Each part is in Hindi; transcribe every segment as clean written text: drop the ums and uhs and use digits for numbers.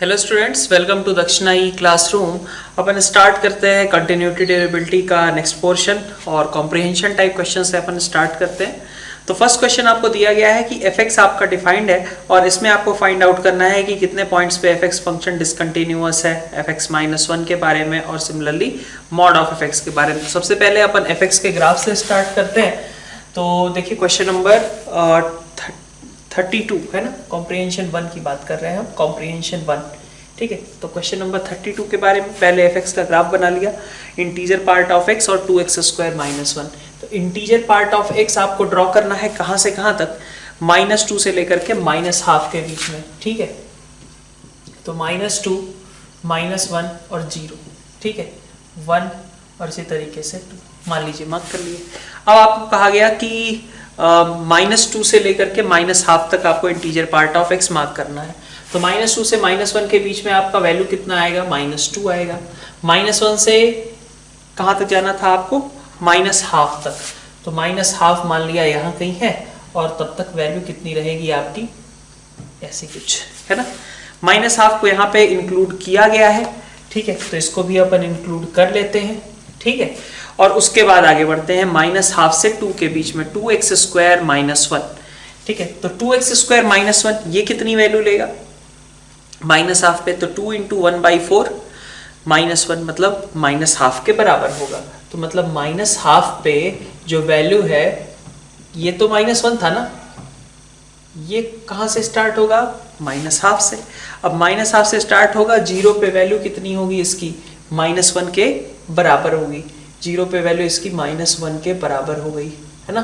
Hello students, welcome to Dakshinai classroom. अपन स्टार्ट करते हैं कंटिन्यूटी डेरिवेबिलिटी का नेक्स्ट पोर्शन और कॉम्प्रिहेंशन टाइप क्वेश्चन से अपन स्टार्ट करते हैं। तो फर्स्ट क्वेश्चन आपको दिया गया है कि fx आपका डिफाइंड है और इसमें आपको फाइंड आउट करना है कि कितने पॉइंट्स पे fx फंक्शन डिसकंटिन्यूअस है, fx-1 के बारे में और सिमिलरली मॉड ऑफ fx के बारे में। सबसे पहले अपन fx के ग्राफ से स्टार्ट करते हैं। तो देखिए क्वेश्चन नंबर 32 है ना, कॉम्प्रिहेंशन 1 की बात कर रहे हैं हम, कॉम्प्रिहेंशन 1। ठीक है, तो क्वेश्चन नंबर 32 के बारे में पहले fx का ग्राफ बना लिया, इंटीजर पार्ट ऑफ x और 2x² - 1। तो इंटीजर पार्ट ऑफ x आपको ड्रॉ करना है कहां से कहां तक, -2 से लेकर के -½ के बीच में। ठीक है, तो -2, -1 और 0। ठीक है, 1 और इसी तरीके से 2 मान लीजिए, मार्क कर लिए। अब आपको कहा गया कि -2 से लेकर के -½ तक आपको integer part of x mark करना है। तो -2 से -1 के बीच में आपका वैल्यू कितना आएगा, -2 आएगा। -1 से कहाँ तक जाना था आपको, -½ तक। तो -½ मान लिया यहाँ कहीं है और तब तक वैल्यू कितनी रहेगी आपकी, ऐसे कुछ है ना। -½ को यहाँ पे इंक्लूड किया गया है। ठीक है, तो इसको भी अपन इंक्लूड कर लेते हैं। ठीक है, और उसके बाद आगे बढ़ते हैं -½ से 2 के बीच में, 2x² - 1। ठीक है, तो 2x² - 1 ये कितनी वैल्यू लेगा -½ पे, तो 2 × 1/4 -1 मतलब -½ के बराबर होगा। तो मतलब -½ पे जो वैल्यू है, ये तो -1 था ना, ये कहां से स्टार्ट होगा, -½ से। अब -½ से स्टार्ट होगा, 0 पे वैल्यू कितनी होगी इसकी, -1 के बराबर होगी। 0 पे वैल्यू इसकी -1 के बराबर हो गई है ना।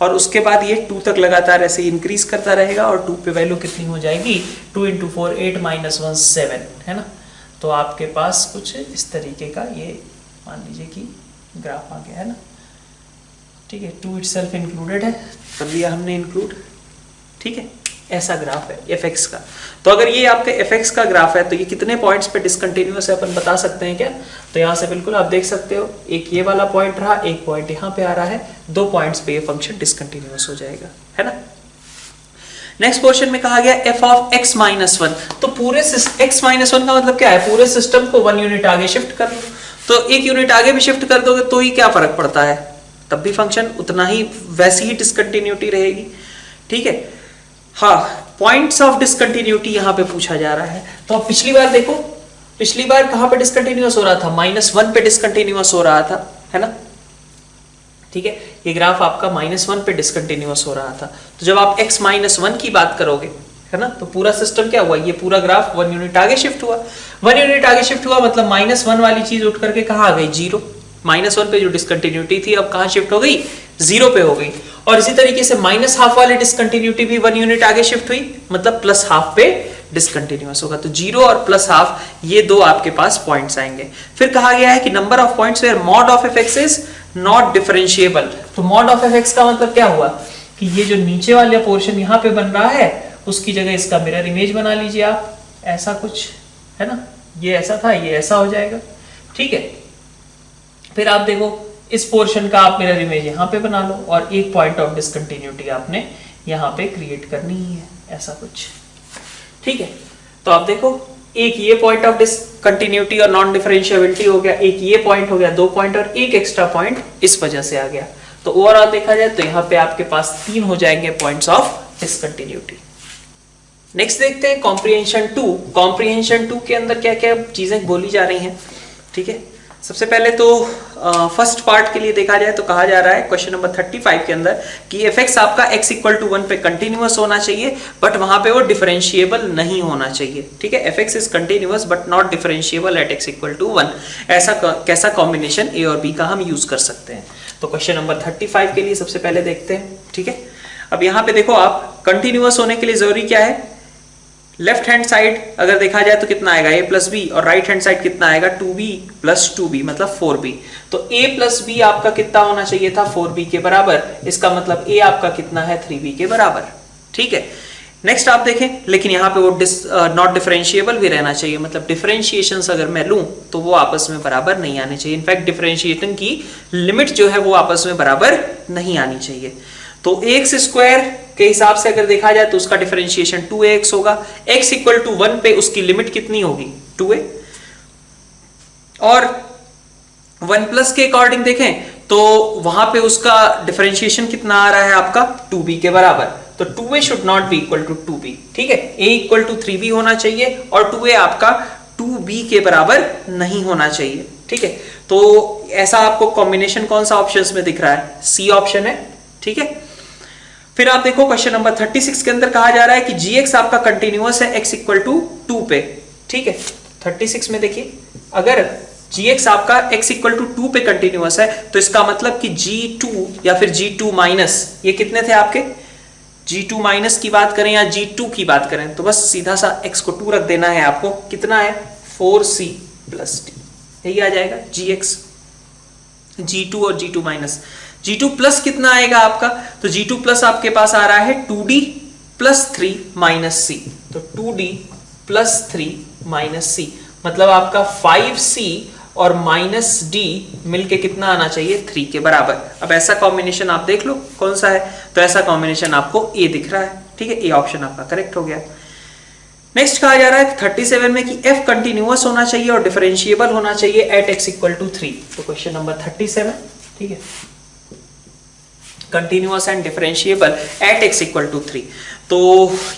और उसके बाद ये 2 तक लगातार ऐसे इंक्रीज करता रहेगा और 2 पे वैल्यू कितनी हो जाएगी, 2 × 4 8 - 1 7 है ना। तो आपके पास कुछ इस तरीके का ये मान लीजिए कि ग्राफ आ गया है ना। ठीक है, 2 इटसेल्फ इंक्लूडेड है, कर लिया हमने इंक्लूड। ठीक है, ऐसा ग्राफ है fx का। तो अगर ये आपके fx का ग्राफ है तो ये कितने पॉइंट्स पे डिसकंटिन्यूअस है अपन बता सकते हैं क्या। तो यहाँ से बिल्कुल आप देख सकते हो, एक ये वाला पॉइंट रहा, एक पॉइंट यहाँ पे आ रहा है, 2 पॉइंट्स पे ये फंक्शन डिसकंटिन्यूअस हो जाएगा है ना। नेक्स्ट पोर्शन में कहा गया f ऑफ x-1। तो पूरे x-1 का मतलब क्या है, पूरे सिस्टम को 1 यूनिट आगे शिफ्ट कर दो। तो 1 यूनिट आगे भी शिफ्ट कर दोगे तो ही क्या फर्क पड़ता है, तब भी फंक्शन उतना ही वैसी ही डिसकंटिन्यूटी रहेगी। ठीक है, हाँ, पॉइंट्स ऑफ डिसकंटिन्यूटी यहाँ पे पूछा जा रहा है। तो अब पिछली बार देखो, पिछली बार कहाँ पे डिसकंटिन्यूअस हो रहा था, -1 पे डिसकंटिन्यूअस हो रहा था है ना। ठीक है, ये ग्राफ आपका -1 पे डिसकंटिन्यूअस हो रहा था। तो जब आप x-1 की बात करोगे है ना, तो पूरा सिस्टम क्या हुआ, ये पूरा ग्राफ 1 यूनिट आगे शिफ्ट हुआ। 1 यूनिट आगे शिफ्ट हुआ मतलब -1 वाली चीज उठ करके कहाँ आ गई, 0। -1 पे जो डिसकंटिन्यूटी थी अब कहाँ शिफ्ट हो गई, 0 पे हो गई। और इसी तरीके से -½ वाली डिसकंटिन्यूटी भी 1 यूनिट आगे शिफ्ट हुई, मतलब +½ पे डिसकंटिन्यूअस होगा। तो 0 और +½ ये दो आपके पास पॉइंट्स आएंगे। फिर कहा गया है कि number of points where mod of fx is not differentiable. तो मॉड ऑफ fx का मतलब क्या हुआ कि ये जो नीचे वाला पोर्शन यहाँ पे बन रहा है, उसकी जगह इसका मिरर इमेज बना लीजिए आप, ऐसा कुछ है ना। ये ऐसा था, ये ऐसा हो जाएगा। ठीक है, फिर आप देखो इस पोर्शन का आप मिरर इमेज यहाँ पे बना लो और एक पॉइंट ऑफ डिसकंटिन्यूटी आपने यहाँ पे क्रिएट करनी ही है, ऐसा कुछ। ठीक है, तो आप देखो एक ये पॉइंट ऑफ डिसकंटिन्यूटी और नॉन डिफरेंशिएबिलिटी हो गया, एक ये पॉइंट हो गया, 2 पॉइंट और एक एक्स्ट्रा पॉइंट इस वजह से आ गया। तो ओवरऑल देखा जाए तो यहाँ पे आपके पास 3 हो जाएंगे पॉइंट्स ऑफ डिसकंटिन्यूटी। नेक्स्ट देखते हैं कॉम्प्रिहेंशन 2। कॉम्प्रिहेंशन 2 के अंदर क्या क्या चीजें बोली जा रही हैं। ठीक है, सबसे पहले तो फर्स्ट पार्ट के लिए देखा जाए तो कहा जा रहा है क्वेश्चन नंबर 35 के अंदर कि fx आपका x = 1 पे कंटिन्यूअस होना चाहिए, बट वहां पे वो डिफरेंशिएबल नहीं होना चाहिए। ठीक है, fx is continuous but not differentiable at x = 1। ऐसा कैसा कॉम्बिनेशन a और b का हम यूज कर सकते हैं। तो क्वेश्चन नंबर 35 के लिए सबसे पहले देखते हैं। ठीक है, अब यहाँ पे देखो आप, कंटिन्यूअस होने के लिए जरूरी क्या है, लेफ्ट हैंड साइड अगर देखा जाए तो कितना आएगा, a + b, और राइट हैंड साइड कितना आएगा, 2b + 2b मतलब 4b। तो a + b आपका कितना होना चाहिए था, 4b के बराबर। इसका मतलब a आपका कितना है, 3b के बराबर। ठीक है, नेक्स्ट आप देखें, लेकिन यहाँ पे वो नॉट डिफरेंशिएबल भी रहना चाहिए, मतलब डिफरेंशिएशन अगर मैं लूं तो वो आपस में बराबर नहीं आने चाहिए। इनफैक्ट डिफरेंशिएशन की लिमिट जो है वो आपस में बराबर नहीं आनी चाहिए। तो x² के हिसाब से अगर देखा जाए तो उसका डिफरेंशिएशन 2ax होगा। x इक्वल टू 1 पे उसकी लिमिट कितनी होगी 2a, और 1 प्लस के अकॉर्डिंग देखें तो वहां पे उसका डिफरेंशिएशन कितना आ रहा है आपका 2b के बराबर, तो 2a should not be equal to 2b, ठीक है, a इक्वल टू 3b होना चाहिए और 2a आपका 2b के बराबर नहीं होना चाहिए, ठीक है। तो ऐसा आपको कॉम्बिनेशन कौन सा ऑप्शंस में दिख रहा है, सी ऑप्शन है, ठीक है। फिर आप देखो क्वेश्चन नंबर 36 के अंदर कहा जा रहा है कि gx आपका कंटिन्यूअस है x इक्वल टू 2 पे, ठीक है। 36 में देखिए अगर gx आपका x इक्वल टू 2 पे कंटिन्यूअस है तो इसका मतलब कि g2 या फिर g2 माइनस, ये कितने थे आपके, g2 माइनस की बात करें या g2 की बात करें तो बस सीधा सा x को 2 रख देना है आपको, कितना है 4c प्लस d, यही आ जाएगा gx, g2 और g2 माइनस। g2 प्लस कितना आएगा आपका, तो g2 प्लस आपके पास आ रहा है 2d प्लस 3 माइनस c, तो 2d प्लस 3 माइनस c मतलब आपका 5c और माइनस d मिलके कितना आना चाहिए 3 के बराबर। अब ऐसा कॉम्बिनेशन आप देख लो कौन सा है, तो ऐसा कॉम्बिनेशन आपको a दिख रहा है, ठीक है, a ऑप्शन आपका करेक्ट हो गया। नेक्स्ट कहा जा रहा है 37 में कि f कंटिन्यूअस होना चाहिए और डिफरेंशिएबल होना चाहिए एट x इक्वल टू 3, तो क्वेश्चन नंबर 37, ठीक है, continuous and differentiable at x equal to 3। तो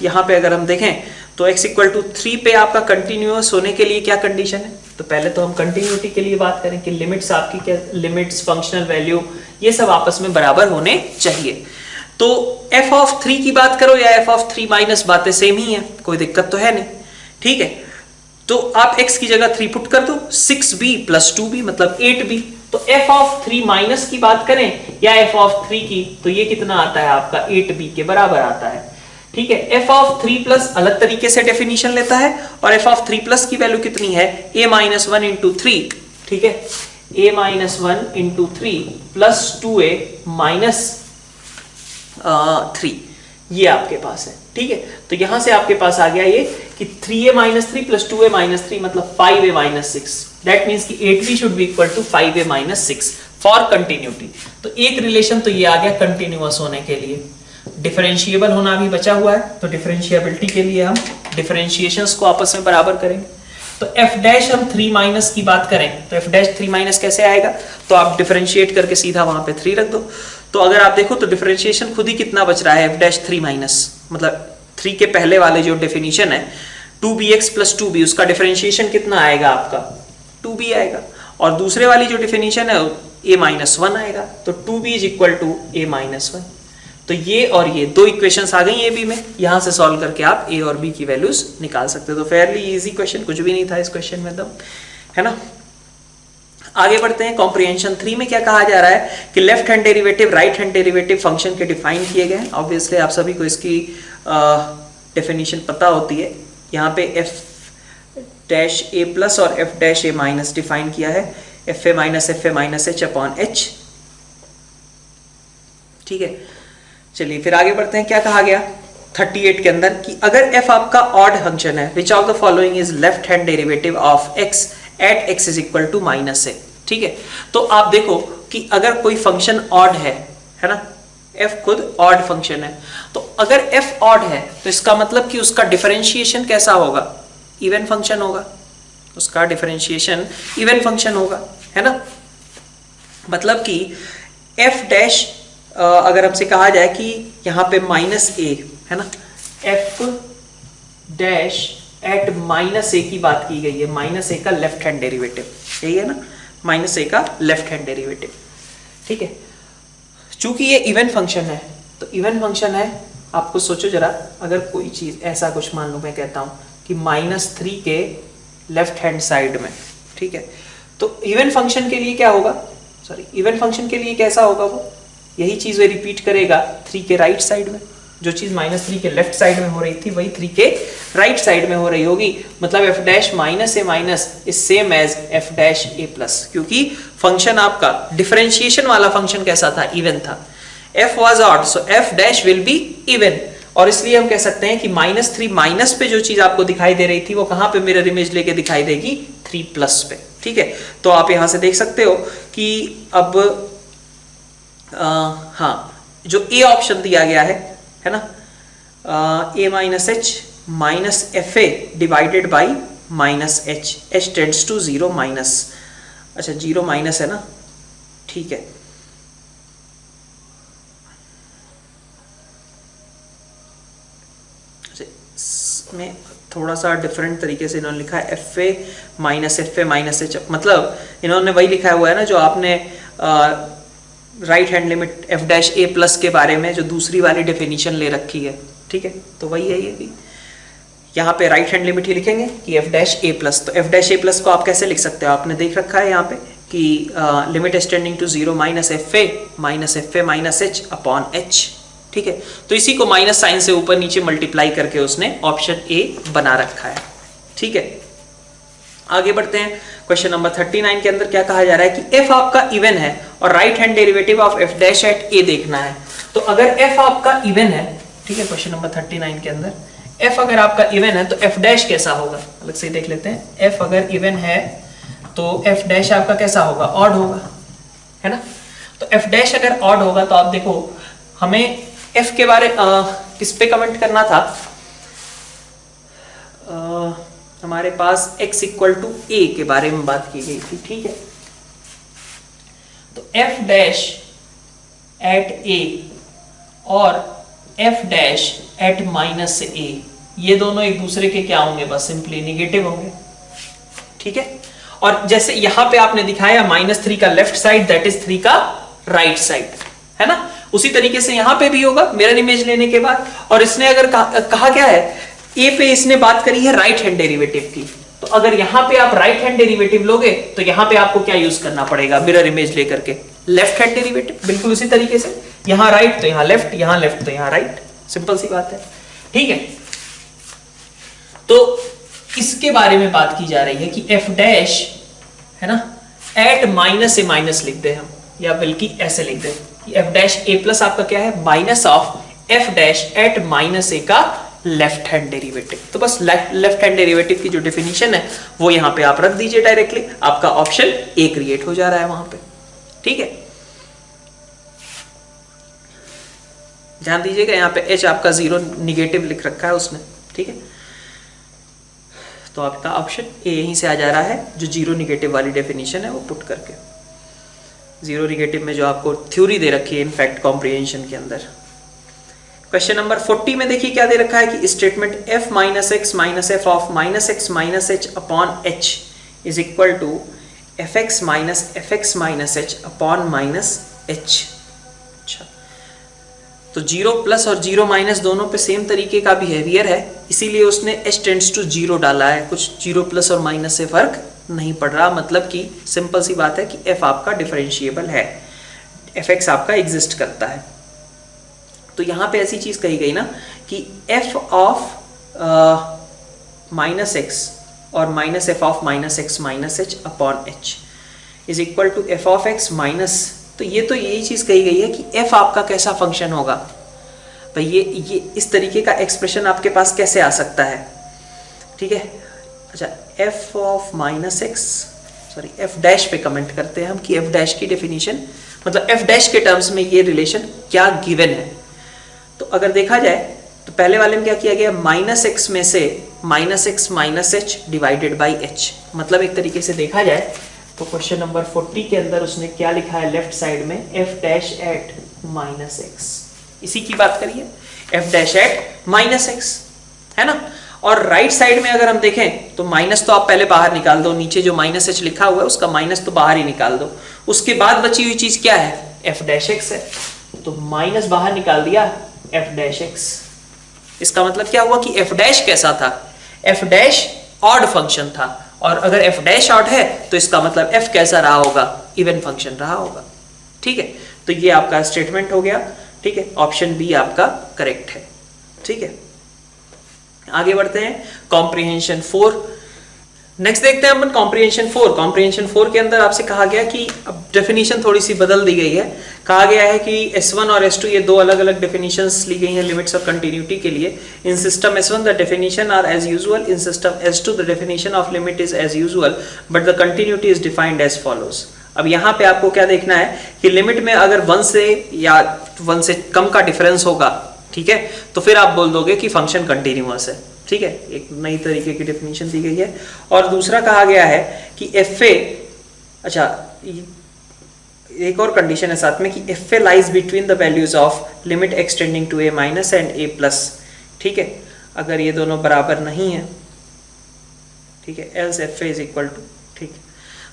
यहां पे अगर हम देखें तो x इक्वल टू 3 पे आपका कंटिन्यूअस होने के लिए क्या कंडीशन है, तो पहले तो हम कंटिन्यूटी के लिए बात करें कि लिमिट्स आपकी क्या, लिमिट्स फंक्शनल वैल्यू ये सब आपस में बराबर होने चाहिए। तो f ऑफ 3 की बात करो या f ऑफ 3 माइनस, बातें सेम ही है, कोई दिक्कत तो है नहीं, ठीक है। तो आप x की जगह 3 पुट कर दो, 6b प्लस 2b मतलब 8b, तो f ऑफ 3 माइनस की बात करें या f ऑफ 3 की तो ये कितना आता है आपका 8b के बराबर आता है, ठीक है। f ऑफ 3 प्लस अलग तरीके से डेफिनेशन लेता है और f ऑफ 3 प्लस की वैल्यू कितनी है a माइनस 1 इंटू 3, ठीक है, a minus 1 into 3 plus 2a minus 3, ये आपके पास है, ठीक है। तो यहां से आपके पास आ गया ये कि 3a minus 3 plus 2a minus 3 मतलब 5a माइनस 6, दैट मीन्स कि 8b should be equal to 5a minus 6 for continuity. तो एक रिलेशन तो ये आ गया कंटिन्यूअस होने के लिए। डिफरेंशिएबल होना भी बचा हुआ है, तो डिफरेंशिएबिलिटी के लिए हम डिफरेंशिएशंस को आपस में बराबर करेंगे। तो f डैश हम 3 माइनस की बात करें तो f डैश 3 माइनस कैसे आएगा, तो आप डिफरेंशिएट करके सीधा वहां पे 3 रख दो। तो अगर आप देखो तो डिफरेंशिएशन खुद ही कितना बच रहा है f डैश 3 माइनस, मतलब 3 के पहले वाले जो डेफिनेशन है 2bx प्लस 2b, उसका डिफरेंशिएशन कितना आएगा आपका 2b आएगा, और दूसरे वाली जो डिफिनेशन है a माइनस 1 आएगा, तो 2b is equal to a minus 1। तो ये और ये दो इक्वेशंस आ गई ए बी में, यहां से सॉल्व करके आप ए और बी की वैल्यूज निकाल सकते हो। तो फेयरली इजी क्वेश्चन, कुछ भी नहीं था इस क्वेश्चन में, एकदम है ना। आगे बढ़ते हैं, कॉम्प्रिहेंशन 3 में क्या कहा जा रहा है कि left hand derivative right hand derivative function के डिफाइन किए गए हैं। ऑब्वियसली आप सभी को इसकी डेफिनेशन पता होती है। यहाँ पे एफ डैश ए प्लस और एफ डैश ए माइनस डिफाइन किया है, F A minus H upon H, ठीक है। चलिए फिर आगे बढ़ते हैं, क्या कहा गया 38 के अंदर कि अगर f आपका ऑड फंक्शन है, which of the following is left hand derivative of x at x is equal to minus a, ठीक है। तो आप देखो कि अगर कोई फंक्शन ऑड है ना, f खुद ऑड फंक्शन है, तो अगर f ऑड है तो इसका मतलब कि उसका डिफरेंशिएशन कैसा होगा, इवन फंक्शन होगा, उसका डिफरेंशिएशन इवन फंक्शन होगा, है ना। मतलब कि f डैश अगर हमसे कहा जाए कि यहाँ पे माइनस ए है ना, एफ डैश एट माइनस ए की बात की गई है, माइनस ए का लेफ्ट हैंड डेरिवेटिव, यही है ना, माइनस ए का लेफ्ट हैंड डेरिवेटिव, ठीक है। चूंकि ये इवन फंक्शन है, तो इवन फंक्शन है, आपको सोचो जरा, अगर कोई चीज ऐसा कुछ मान लो मैं कहता हूं कि -3 के लेफ्ट हैंड साइड में, ठीक है, तो इवन फंक्शन के लिए क्या होगा, सॉरी इवन फंक्शन के लिए कैसा होगा, वो यही चीज वे रिपीट करेगा 3 के राइट साइड में, जो चीज -3 के लेफ्ट साइड में हो रही थी वही 3 के राइट साइड में हो रही होगी। मतलब F dash minus A minus is same as F dash A plus, क्योंकि फंक्शन आपका डिफरेंशिएशन वाला फंक्शन कैसा था, इवन था। F was odd, so F dash will be even, और इसलिए हम कह सकते हैं कि -3 माइनस पे जो चीज आपको दिखाई दे रही थी वो कहां पे मिरर इमेज लेके दिखाई देगी 3 प्लस पे, ठीक है। तो आप यहां से देख सकते हो कि अब हाँ, जो ए ऑप्शन दिया गया है है ना, a minus h minus F a divided by minus h, h tends to zero minus, अच्छा जीरो माइनस है ना, ठीक है। में थोड़ा सा डिफरेंट तरीके से इन्होंने लिखा है एफ ए माइनस एच, मतलब इन्होंने वही लिखा हुआ है ना जो आपने right hand limit f dash ए प्लस के बारे में जो दूसरी वाली डेफिनेशन ले रखी है, ठीक है, तो वही है ये भी। यहाँ पे राइट हैंड लिमिट ही लिखेंगे कि एफ डैश ए प्लस, तो एफ डैश ए प्लस को आप कैसे लिख सकते हो, आपने देख रखा है यहाँ पे कि limit extending to zero minus F A minus H upon H, ठीक है। तो इसी को माइनस साइन से ऊपर नीचे मल्टीप्लाई करके उसने ऑप्शन ए बना रखा है, ठीक है। आगे बढ़ते हैं, क्वेश्चन नंबर 39 के अंदर क्या कहा जा रहा है कि एफ आपका इवन है और right hand derivative of f dash at a देखना है। तो अगर एफ आपका इवन है, ठीक है, क्वेश्चन नंबर 39 के अंदर एफ अगर आपका इवन है तो एफ डैश कैसा होगा, अलग से देख लेते हैं। एफ अगर इवन है तो एफ डैश आपका कैसा होगा, ऑड होगा, है ना। तो एफ डैश अगर ऑड होगा तो आप देखो हमें एफ के बारे किस पे कमेंट करना था, हमारे पास x इक्वल टू ए के बारे में बात की गई थी, ठीक है। तो एफ डैश एट ए और एफ डैश एट माइनस ए, ये दोनों एक दूसरे के क्या होंगे, बस सिंपली निगेटिव होंगे, ठीक है। और जैसे यहां पे आपने दिखाया -3 का लेफ्ट साइड दैट इज 3 का राइट साइड, है ना, उसी तरीके से यहां पे भी होगा मिरर इमेज लेने के बाद। और इसने अगर कहा क्या है, ए पे इसने बात करी है राइट हैंड डेरिवेटिव की, तो अगर यहां पे आप राइट हैंड डेरिवेटिव लोगे तो यहां पे आपको क्या यूज करना पड़ेगा, मिरर इमेज लेकर के लेफ्ट हैंड डेरिवेटिव, बिल्कुल उसी तरीके से यहां राइट तो यहां लेफ्ट तो यहां राइट, सिंपल सी बात है, ठीक है। तो इसके बारे में बात की जा रही है कि एफ डैश, है ना, एट माइनस ए माइनस लिख दे हम, या बल्कि ऐसे लिख दे कि एफ डैश ए प्लस आपका क्या है, minus of f dash at minus a का लेफ्ट हैंड डेरिवेटिव। तो बस लेफ्ट हैंड डेरिवेटिव की जो डेफिनेशन है वो यहां पे आप रख दीजिए डायरेक्टली, आपका ऑप्शन ए क्रिएट हो जा रहा है वहां पे, ठीक है। ध्यान दीजिएगा यहाँ पे एच आपका जीरो निगेटिव लिख रखा है उसने, ठीक है। तो आपका ऑप्शन ए यहीं से आ जा रहा है, जो जीरो निगेटिव वाली डेफिनेशन है वो पुट करके। जीरो निगेटिव में जो आपको थ्योरी दे रखी है इनफैक्ट कॉम्प्रिहेंशन के अंदर। क्वेश्चन नंबर 40 में देखिए क्या दे रखा है कि statement F minus X minus F of minus X minus H upon H is equal to F X minus H upon minus H. अच्छा, तो जीरो प्लस और जीरो माइनस दोनों पे सेम तरीके का बिहेवियर है, इसीलिए उसने एच टेंड्स टू जीरो डाला है, कुछ जीरो प्लस और माइनस से फर्क नहीं पड़ रहा, मतलब कि सिंपल सी बात है कि एफ आपका डिफरेंशिएबल है, एफ एक्स आपका एग्जिस्ट करता है। तो यहाँ पे ऐसी चीज कही गई ना कि एफ ऑफ माइनस एक्स और minus F of minus X minus H upon H is equal to F of X minus, तो यही चीज कही गई है कि एफ आपका कैसा फंक्शन होगा भाई, ये इस तरीके का एक्सप्रेशन आपके पास कैसे आ सकता है, ठीक है। अच्छा, F of minus x, sorry f dash पे कमेंट करते हैं हम कि एफ डैश की डेफिनेशन, मतलब एफ डैश के टर्म्स में ये रिलेशन क्या गिवन है। तो अगर देखा जाए तो पहले वाले में क्या किया गया, माइनस एक्स में से minus X minus H divided by H, मतलब एक तरीके से देखा जाए तो क्वेश्चन नंबर 40 के अंदर उसने क्या लिखा है लेफ्ट साइड में, F dash at minus X, इसी की बात करिए, F dash at minus x, है ना। और राइट साइड में अगर हम देखें तो माइनस तो आप पहले बाहर निकाल दो, नीचे जो माइनस एच लिखा हुआ है उसका माइनस तो बाहर ही निकाल दो, उसके बाद बची हुई चीज क्या है, एफ डैश एक्स है, तो माइनस बाहर निकाल दिया, एफ डैश एक्स। इसका मतलब क्या हुआ कि एफ डैश कैसा था, एफ डैश ऑड फंक्शन था, और अगर एफ डैश ऑड है तो इसका मतलब एफ कैसा रहा होगा, इवन फंक्शन रहा होगा, ठीक है। तो ये आपका स्टेटमेंट हो गया, ठीक है, ऑप्शन बी आपका करेक्ट है, ठीक है। आगे बढ़ते हैं कॉम्प्रिहेंशन 4। नेक्स्ट देखते हैं अपन कॉम्प्रिहेंशन 4। कॉम्प्रिहेंशन 4 के अंदर आपसे कहा गया कि अब डेफिनेशन थोड़ी सी बदल दी गई है, कहा गया है कि S1 और S2 ये दो अलग अलग डेफिनेशंस ली गई हैं लिमिट्स ऑफ कंटिन्यूटी के लिए। In system S1 the definition are as usual, in system S2 the definition of limit is as usual but the continuity is defined as follows. अब यहाँ पे आपको क्या देखना है कि लिमिट में अगर 1 से या 1 से कम का डिफरेंस होगा ठीक है, तो फिर आप बोल दोगे कि फंक्शन कंटिन्यूअस है। ठीक है, एक नई तरीके की डेफिनेशन दी गई है। और दूसरा कहा गया है कि एफ ए, अच्छा एक और कंडीशन है साथ में कि F A lies between the values of limit extending to A minus and A plus. ठीक है, अगर ये दोनों बराबर नहीं है, ठीक है, else F A is equal to, ठीक है,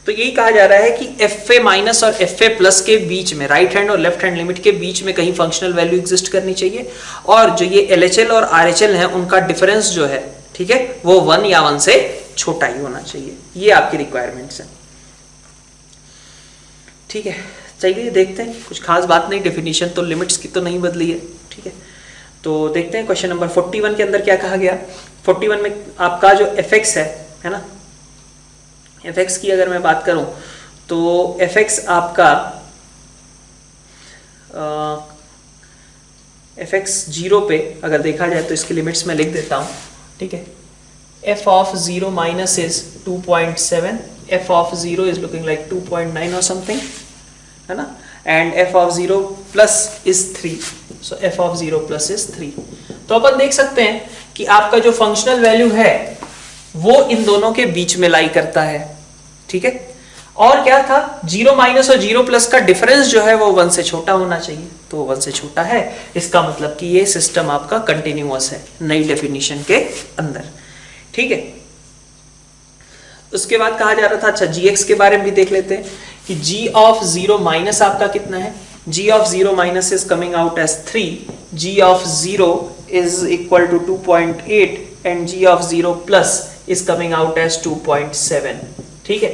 तो यही कहा जा रहा है कि एफ ए माइनस और एफ ए प्लस के बीच में, राइट हैंड और लेफ्ट हैंड लिमिट के बीच में कहीं फंक्शनल वैल्यू एग्जिस्ट करनी चाहिए, और जो ये एल एच एल और आर एच एल है उनका डिफरेंस जो है, ठीक है, वो 1 या 1 से छोटा ही होना चाहिए। ये आपकी रिक्वायरमेंट्स है। ठीक है, चलिए देखते हैं, कुछ खास बात नहीं, डेफिनेशन तो लिमिट्स की तो नहीं बदली है। ठीक है, तो देखते हैं क्वेश्चन नंबर 41 के अंदर क्या कहा गया। 41 में आपका जो एफ एक्स है ना, एफ एक्स की अगर मैं बात करूं तो एफ एक्स आपका एफ एक्स 0 पे अगर देखा जाए तो इसकी लिमिट्स मैं लिख देता हूं। ठीक है, F of 0 minus is 2.7, F of 0 is looking like 2.9 और समथिंग, है ना, and F of 0 plus is 3, so F of 0 plus is 3। तो अपन देख सकते हैं कि आपका जो फंक्शनल वैल्यू है वो इन दोनों के बीच में लाई करता है। ठीक है, और क्या था, 0 माइनस और 0 प्लस का डिफरेंस जो है वो 1 से छोटा होना चाहिए, तो 1 से छोटा है, इसका मतलब कि ये सिस्टम आपका कंटिन्यूअस है नई डेफिनेशन के अंदर। ठीक है, उसके बाद कहा जा रहा था, अच्छा gx के बारे में भी देख लेते हैं कि g ऑफ 0 माइनस आपका कितना है, g of 0 minus is coming out as 3, g of 0 is equal to 2.8 and g of 0 plus is coming out as 2.7। ठीक है,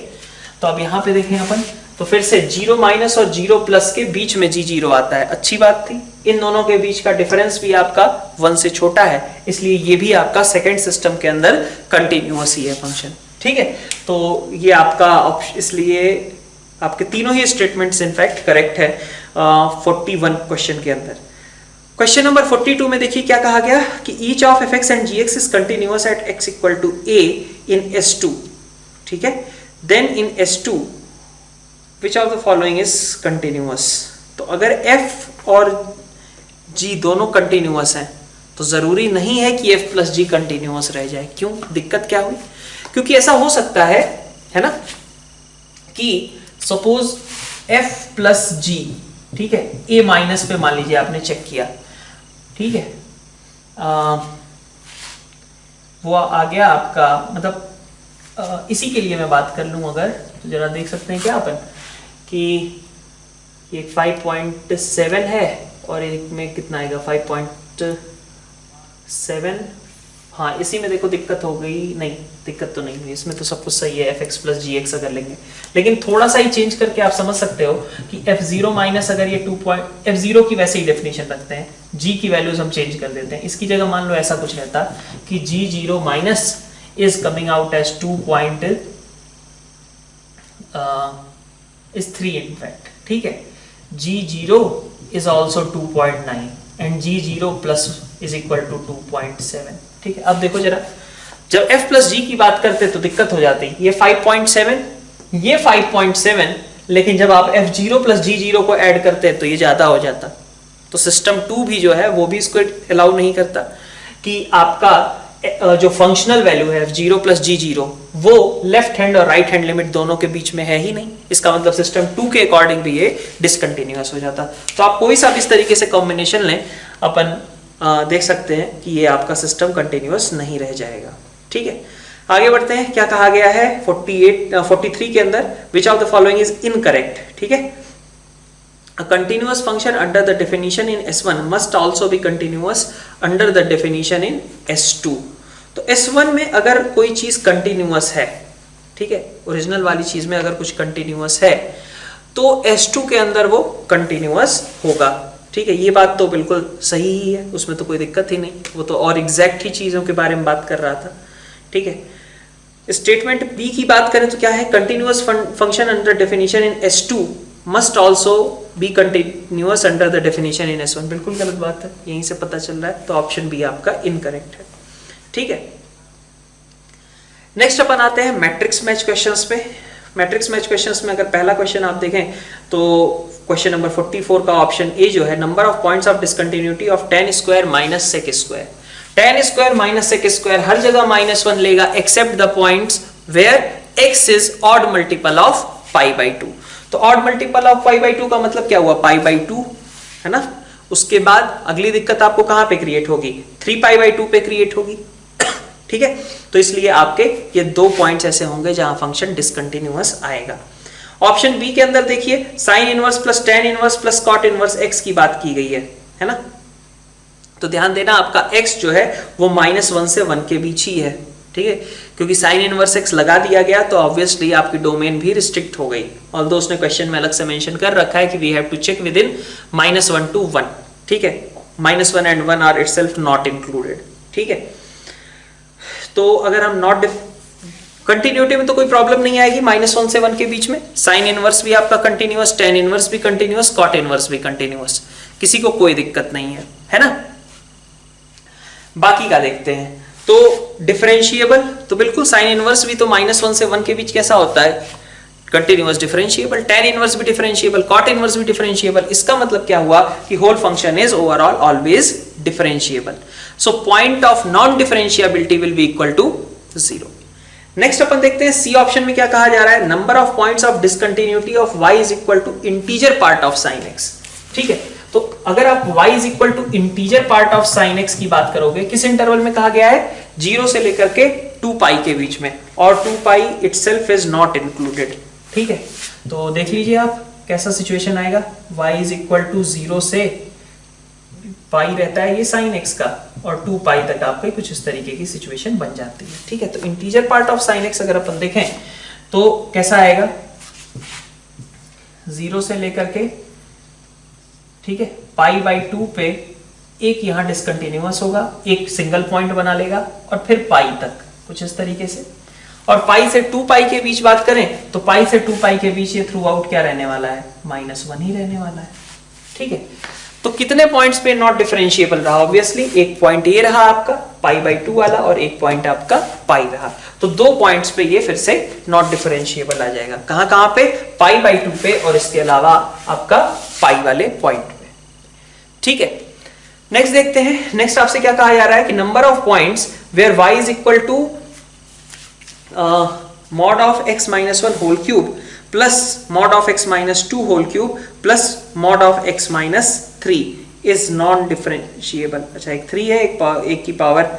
तो अब यहां पे देखें अपन, तो फिर से 0 माइनस और 0 प्लस के बीच में g0 आता है, अच्छी बात थी। इन दोनों के बीच का डिफरेंस भी आपका 1 से छोटा है, इसलिए ये भी आपका सेकंड सिस्टम के अंदर कंटिन्यूअस ही है फंक्शन। ठीक है, तो ये आपका इसलिए आपके तीनों ही स्टेटमेंट्स इनफैक्ट करेक्ट है 41 क्वेश्चन के अंदर। क्वेश्चन नंबर 42 में देखिए क्या कहा गया कि each of F X and G X is continuous at X equal to A in S2। ठीक है, then in S2 which of the following is continuous. तो अगर f और g दोनों कंटिन्यूअस हैं तो जरूरी नहीं है कि f प्लस जी कंटिन्यूअस रह जाए। क्यों, दिक्कत क्या हुई, क्योंकि ऐसा हो सकता है ना, कि सपोज f प्लस जी, ठीक है, a माइनस पे मान लीजिए आपने चेक किया, ठीक है, वो आ गया आपका, मतलब इसी के लिए मैं बात कर लूं अगर, तो जरा देख सकते हैं क्या अपन कि एक 5.7 है और एक में कितना आएगा 5.7। हाँ, इसी में देखो दिक्कत हो गई, नहीं दिक्कत तो नहीं हुई, इसमें तो सब कुछ सही है, एफ एक्स प्लस जी एक्स अगर लेंगे, लेकिन थोड़ा सा ही चेंज करके आप समझ सकते हो कि f0 माइनस अगर ये f0 की वैसे ही डेफिनेशन रखते हैं, g की वैल्यूज हम चेंज कर देते हैं, इसकी जगह मान लो ऐसा कुछ रहता कि g0 minus is coming out as 3 in fact। ठीक है, g0 is also 2.9 and g0 plus is equal to 2.7। ठीक है, अब देखो जरा, जब f प्लस g की बात करते तो दिक्कत हो जाती, ये 5.7 ये 5.7, लेकिन जब आप f0 प्लस g0 को ऐड करते तो ये ज्यादा हो जाता। तो सिस्टम 2 भी जो है वो भी इसको अलाउ नहीं करता कि आपका जो फंक्शनल वैल्यू है f0 प्लस g0 वो लेफ्ट हैंड और राइट हैंड लिमिट दोनों के बीच में है ही नहीं, इसका मतलब सिस्टम 2 के अकॉर्डिंग भी ये डिसकंटिन्यूअस हो जाता। तो आप कोई सा भी इस तरीके से कॉम्बिनेशन लें, अपन देख सकते हैं कि ये आपका सिस्टम कंटिन्यूअस नहीं रह जाएगा। ठीक है, आगे बढ़ते हैं, क्या कहा गया है 43 के अंदर, विच of the following is incorrect. ठीक है, A continuous function under the definition in S1 must also be continuous under the definition in S2। तो S1 में अगर कोई चीज कंटिन्यूअस है, ठीक है, ओरिजिनल वाली चीज में अगर कुछ कंटिन्यूअस है तो S2 के अंदर वो कंटिन्यूअस होगा। ठीक है, ये बात तो बिल्कुल सही ही है, उसमें तो कोई दिक्कत ही नहीं, वो तो और एग्जैक्ट ही चीजों के बारे में बात कर रहा था। ठीक है, स्टेटमेंट बी की बात करें तो क्या है, continuous function under definition in S2 must also be continuous under the definition in S1। बिल्कुल गलत बात है, यहीं से पता चल रहा है, तो ऑप्शन बी आपका इनकरेक्ट है। ठीक है, नेक्स्ट अपन आते हैं मैट्रिक्स मैच क्वेश्चंस पे। मैट्रिक्स मैच क्वेश्चंस में अगर पहला क्वेश्चन आप देखें तो क्वेश्चन नंबर 44 का ऑप्शन ए जो है, number of points of discontinuity of tan square minus sec square. tan square minus sec square हर जगह -1 लेगा except the points where x is odd multiple of π/2। तो ऑड मल्टीपल ऑफ π/2 का मतलब क्या हुआ, π/2 है ना। उसके बाद अगली दिक्कत आपको कहां पे क्रिएट होगी, 3π/2 पे क्रिएट होगी। ठीक है, तो इसलिए आपके ये 2 पॉइंट्स ऐसे होंगे जहां फंक्शन डिसकंटिन्यूअस आएगा। ऑप्शन बी के अंदर देखिए sine inverse plus tan inverse plus cot inverse x की बात की गई है ना। तो ध्यान देना आपका x जो है वो -1 से 1 के बीच ही है। ठीक है, क्योंकि साइन इनवर्स x लगा दिया गया तो ऑब्वियसली आपकी डोमेन भी रिस्ट्रिक्ट हो गई। ऑल्दो उसने क्वेश्चन में अलग से मेंशन कर रखा है कि we have to check within -1 to 1। ठीक है, -1 and 1 are itself not included. ठीक है, तो अगर हम नॉट कंटिन्यूटी में तो कोई प्रॉब्लम नहीं आएगी, -1 से 1 के बीच में साइन इनवर्स भी आपका कंटिन्यूअस, टेन इनवर्स भी कंटिन्यूअस, कॉट इनवर्स भी कंटिन्यूअस, किसी को कोई दिक्कत नहीं है ना। बाकी का देखते हैं। तो डिफरेंशिएबल, तो बिल्कुल साइन इनवर्स भी तो -1 से 1 के बीच कैसा होता है, कंटिन्यूअस डिफरेंशिएबल। टेन इनवर्स भी डिफरेंशिएबल, कॉट इनवर्स भी डिफरेंशिएबल। इसका मतलब क्या हुआ कि whole function is overall always differentiable. So point of non differentiability will be equal to 0। Next अपन देखते हैं सी ऑप्शन में क्या कहा जा रहा है, number of points of discontinuity of y is equal to integer part of sine x। ठीक है, तो अगर आप y is equal to integer part of sine x की बात करोगे, किस इंटरवल में कहा गया है, 0 से लेकर के 2π के बीच में, और 2π इटसेल्फ इज नॉट इंक्लूडेड। ठीक है, तो देख लीजिए आप कैसा सिचुएशन आएगा, y इज इक्वल टू 0 से पाई रहता है ये साइन x का, और 2π तक आपके कुछ इस तरीके की सिचुएशन बन जाती है। ठीक है, तो integer part of sine x अगर अपन देखें तो कैसा आएगा, 0 से लेकर के, ठीक है, π/2 पे एक यहां डिसकंटिन्यूअस होगा, एक सिंगल पॉइंट बना लेगा, और फिर पाई तक कुछ इस तरीके से। और पाई से 2π के बीच बात करें तो पाई से 2π के बीच ये थ्रू आउट क्या रहने वाला है, -1 ही रहने वाला है। ठीक है, तो कितने पॉइंट्स पे नॉट डिफरेंशिएबल रहा, ऑब्वियसली एक पॉइंट ये रहा आपका π/2 वाला, और एक पॉइंट आपका पाई रहा। तो 2 पॉइंट्स पे ये फिर से नॉट डिफरेंशिएबल आ जाएगा। कहां पे, π/2 पे, और इसके अलावा आपका पाई वाले पॉइंट पे। ठीक है, नेक्स्ट देखते हैं। नेक्स्ट आपसे क्या कहा जा रहा है कि number of points where y is equal to mod of x minus 1 whole cube plus mod of x minus 2 whole cube plus mod of x minus 3 is non differentiable। अच्छा, एक 3 है, एक की पावर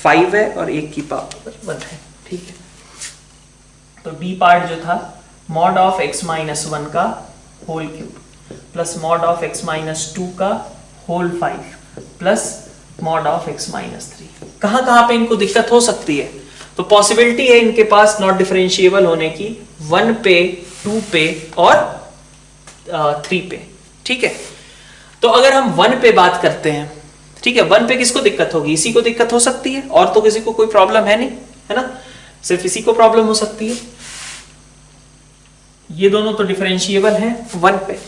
5 है, और एक की पावर 1 है। ठीक है, तो d पार्ट जो था mod of x minus 1 का whole cube plus mod of x minus 2 का whole 5 plus mod of x minus 3। कहां पे इनको दिक्कत हो सकती है, तो पॉसिबिलिटी है इनके पास नॉट डिफरेंशिएबल होने की 1 पे, 2 पे और 3 पे। ठीक है, तो अगर हम 1 पे बात करते हैं, ठीक है, 1 पे किसको दिक्कत होगी, इसी को दिक्कत हो सकती है, और तो किसी को कोई प्रॉब्लम है नहीं, है ना, सिर्फ इसी को प्रॉब्लम हो सकती है। ये दोनों तो डिफरेंशिएबल हैं 1 पे,